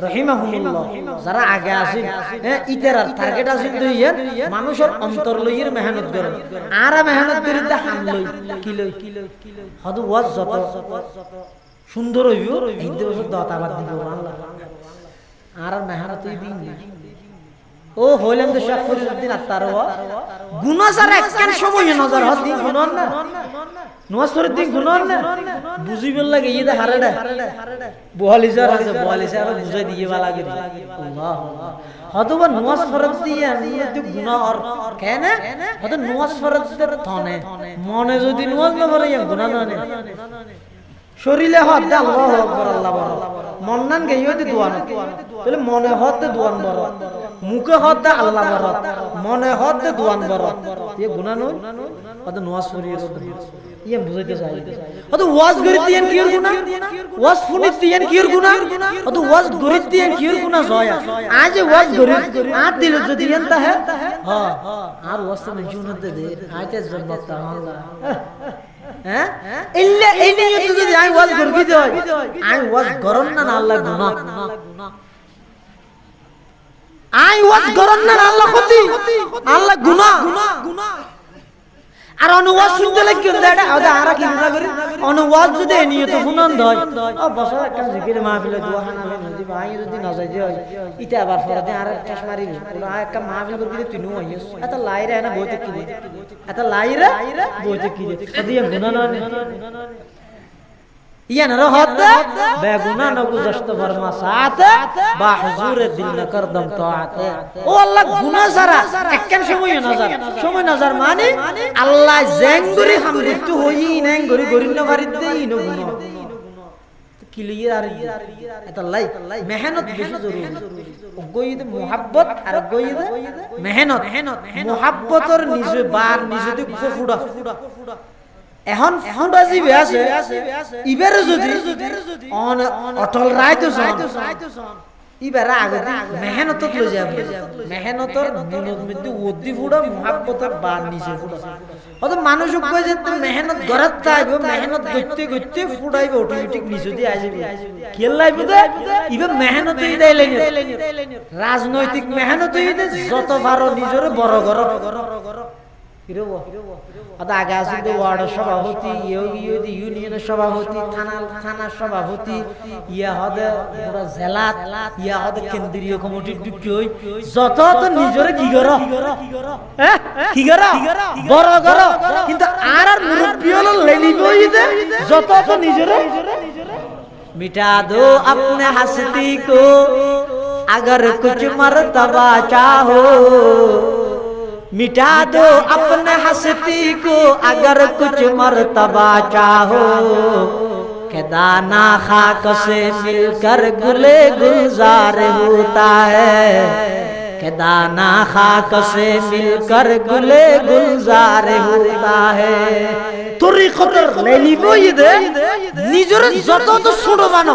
রাহিমাহুল্লাহ যারা আগে আসেন ইতারার টার্গেট আসেন হইয়া মানুষের অন্তর লইয়ের মেহনত করেন আর মেহনত করিতে হাম লই কি লই হদু ওয়াজ যত সুন্দর হইব এই বছর দাওয়াত আবার দিব আল্লাহ আর মেহনতই দিন ও হইলাম তো শেখ ফরিদউদ্দিন আত্মারও গুনাহ ছাড়া একখান সময় নজর হদ দিন গুনাহ না নওয়াজ ফরিদউদ্দিন গুনাহ না বুঝিবেল লাগে ইদা হারেডা বহালিজার আছে বহালিজার বুঝাই দিয়ে বালা করে আল্লাহ হতবা নওয়াজ ফরিদউদ্দিন তো গুনাহ আর কেন হত নওয়াজ ফরিদউদ্দিন থনে মনে যদি নওয়াজ না পড়ে গুনাহ না শরীরে হদ দে আল্লাহু আকবার আল্লাহ বড় মন্নান গেইতে দোয়া না তাহলে মনে হদ দোয়ান বড় মুখে হদ দে আল্লাহ বড় মনে হদ দে দোয়ান বড় ইয়ে গুনাহ নয় হদ নওয়াজ পড়িয়ে ইয়ে বুঝাইতে চাই হদ ওয়াজ করিতেন কির গুনাহ ওয়াজ শুনিতেন কির গুনাহ হদ ওয়াজ করিতেন কির গুনাহ হয় আজ ওয়াজ করি আর দিল যদি এনতা है हां আর ওয়াজ তো জুনত দে আইতে জন্নত আল্লাহ হ্যাঁ ইল্লা এই নিয়ত যদি আই ওয়াজ করবি দেই আই ওয়াজ করন না আল্লাহ গুনাহ আই ওয়াজ করন না আল্লাহ ক্ষতি আল্লাহ গুনাহ আর অনুবাদ শুনতে লাগি ওটা আর কি গুনাহ করি অনুবাদ যদি এই নিয়ত শুনন দয় ও বছর একটা জিকির মাহফিলে দোয়া না যদি ভাই যদি না যাই হয় ইটা আবার ফরদে আর চাষ মারি ওরা একটা মাহফিল করবি তুইও আইস এটা লাইরা না বইতে কি এটা লাইরা বইতে কি যদি গুনাহ না ইয়া না রহত বেগুনাহ ন গুজশত ফরমা সাত বা হুজুর দিল ন করদম তাআত ও আল্লাহ গুনাহ সারা একখান সময় নজর মানে আল্লাহ জেঙ্গুরি হামদিতু হই নেন গরি গরি ন ফারিদে ইনো গুনাহ ক্লিয়ার আর এটা লাই মেহনত বেশি জরুরি গয়িদ মোহাব্বত আর গয়িদ মেহনত মোহাব্বতর নিজে বার নিজে দি ফুডা এখন ফুডাজি আছে ইবারে যদি অটল রাইতো ইবারে আগে মেহনত লই যাবে মেহনতর মনের মধ্যে ওদি ফুডা মোহাব্বতর বার নিচে ফুডা অত মানুষ কই যে মেহনত গরাত তাইব মেহনত করতে করতে ফুডাইবে অটোমেটিক নিচে দি আইবে কেলাইবে দে ইবে মেহনত ই দেইলে রাজনৈতিক মেহনত ই দে যত পারো নিজরে বড় গর হিরো আদা আগে আসলে ওয়ার্ড সভাপতি ইউনিয়নের সভাপতি থানা সভাপতি ইয়া হদে পুরো জেলা ইয়া হদে কেন্দ্রীয় কমিটির ডিউটি হই যত তো নিজরে কি করো হ্যাঁ কি করো বড় করো কিন্তু আর মুরব্বি হলো লেলিবই দে যত তো নিজরে मिटा दो अपने हस्ती को अगर कुछ मर्तबा चाहो मिटा दो अपने हस्ती को अगर कुछ मर्तबा चाहो के दाना खाक से मिलकर गुले गुलजार होता है के दाना खाक से मिलकर गुले गुलजार होता है তরিকতের লেলিবই দে নিজের যত তো ছোট বানো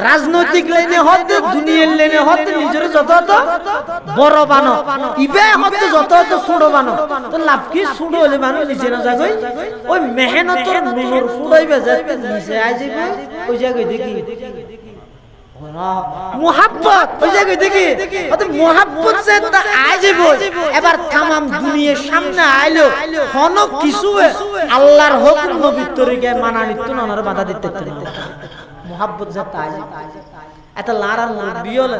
রাজনৈতিক লাইনে হতে দুনিয়ার লাইনে হতে নিজের যত তো বড় বানো ইবে হতে যত তো ছোট বানো তো লাভ কি ছোট হলে মানুষ নিজে না যাগই ওই মেহনতের নুনুর ফুড়াইবে যাতে নিজে আইবে ওই জায়গায় দেখি মোহাব্বত ওই জায়গায় দেখি অত মোহাব্বত যে তা আইব এবার তামাম দুনিয়ার সামনে আইলো কোন কিছু আল্লাহর হুকুম নবীর তরিকে মানা নিত না ওনার বাধা দিতে না মোহাব্বত যে তা আইব এত লারার বিয়লে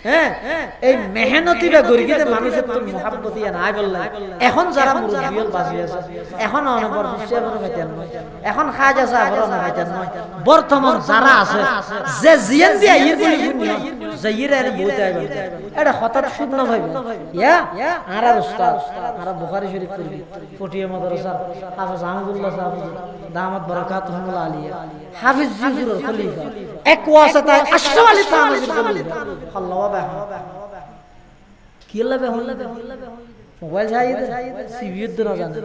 হ্যাঁ এই মেহনতি বা গরিগিতে মানুষের তো মোহাব্বত ইয়া নাই বললে এখন যারা মুরব্বিয়ল বাজি আছে এখন অনবর বিশ্বের ভাইতেন নয় এখন খাজা সাহেবের ভাইতেন নয় বর্তমান যারা আছে যে জিয়ান দিয়া ইর বলি জাইরা এর বইতে আইবে এটা হঠাৎ শুদ্ধ না ভাইবে ইয়া আর উস্তাদ আর বুখারী শরীফ পড়বি ফটিয়া মাদ্রাসা হাফেজ আহমদুল্লাহ সাহেব দামাত বরকাতুহুল্লাহ আলিয়া হাফেজ জিবরুল খলিফা এক ওয়াসাতা আশরাফ আলী তানজির খলিফা আল্লাহ মোবাইল সিবিউদ না জানে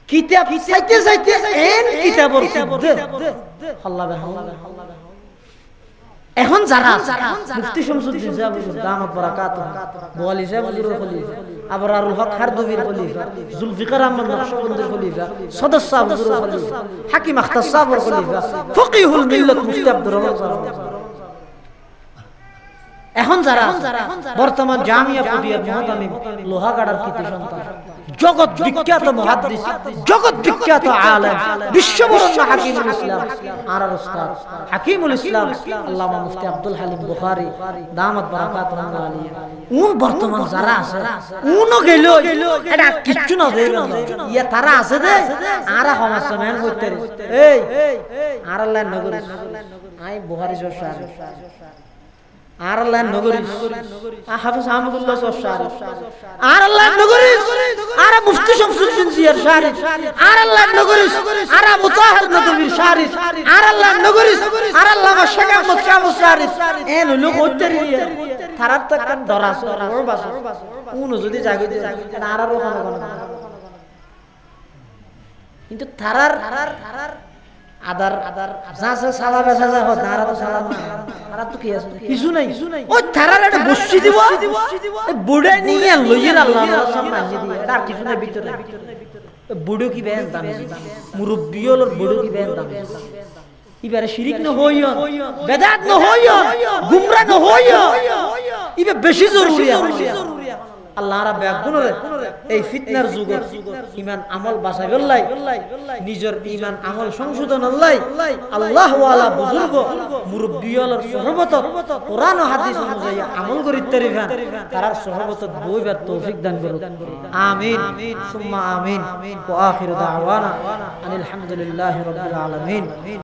কিতাব চাইতে চাইতে এন কিতাবর আল্লাহ এখন যারা মুফতি শামসুদ্দিন সাহেব দামাত বরকাতুহু ওয়ালি সাহেব হুজুর খলিফা আবরারুল হক হারদবির খলিফা জুলফিকার আহমদ নকশবন্দির খলিফা সদর সাহেব হুজুর খলিফা হাকিম আখতার সাহেব খলিফা ফকিহুল মিল্লাত মুফতি আব্দুর রহমান সাহেব এখন যারা বর্তমান জামিয়া পটিয়া মহাদানি লোহাগাড়ার কৃতি সন্তান জগৎ বিখ্যাত মুহাদ্দিস, জগৎ বিখ্যাত আলেম, বিশ্ববরেণ্য হাকিমুল ইসলাম আর উস্তাদ হাকিমুল ইসলাম আল্লামা মুফতি আব্দুল হালিম বুখারী দামাত বারাকাতুহু আলাইহি। উন বর্তমান যারা আছে উনও গেল এটা কিচ্ছু না হয়ে গেল, ইয়া তারা আছে দে আরা সমস্যা মেন করতে এই আর আল্লাহ নগরী আই বুখারী সরকার আর আল্লাহ নগরী হাফেজ আহমদুল্লাহ সরকার আর আল্লাহ নগরী আর মুফতি শামসুদ্দিন জিয়ার শারিফ আর আল্লাহ নগরী আর মুতাহার নদবীর শারিফ আর আল্লাহ নগরী আর আল্লামা শেখ আহমদ শামস শারিফ এন লোক হইতে তারার তো কান দরাস ওর বাস উন যদি জাগে আর আর কিন্তু তারার আদার যা যা সালা বেসা যা হয় তারা তো সালা না, তারা তো কি আছে কিছু নাই। ওই তারার একটা বসি দিব বুড়ে নিয়ে লইয়ের আল্লাহর সামনে দিয়ে আর কিছু নাই ভিতরে। বুড়ো কি বেন দাম মুরব্বি হলোর বুড়ো কি বেন দাম ইবারে শিরিক ন হইও বেদাত ন হইও গুমরা ন হইও ইবে বেশি জরুরি আল্লাহ রাব্বে গুণরে এই ফিতনার যুগ ঈমান আমল বাঁচাই বললাই নিজের ঈমান আমল সংশোধন আল্লাহ আল্লাহ ওয়ালা বুজুর্গ মুরব্বিয়ালার সুহবত কোরআন ও হাদিস অনুযায়ী আমল করি তারিফা তারার সুহবত বইবার তৌফিক দান করুন আমিন সুম্মা আমিন ওয়া আখিরু দাওয়ানা আলহামদুলিল্লাহি রাব্বিল আলামিন।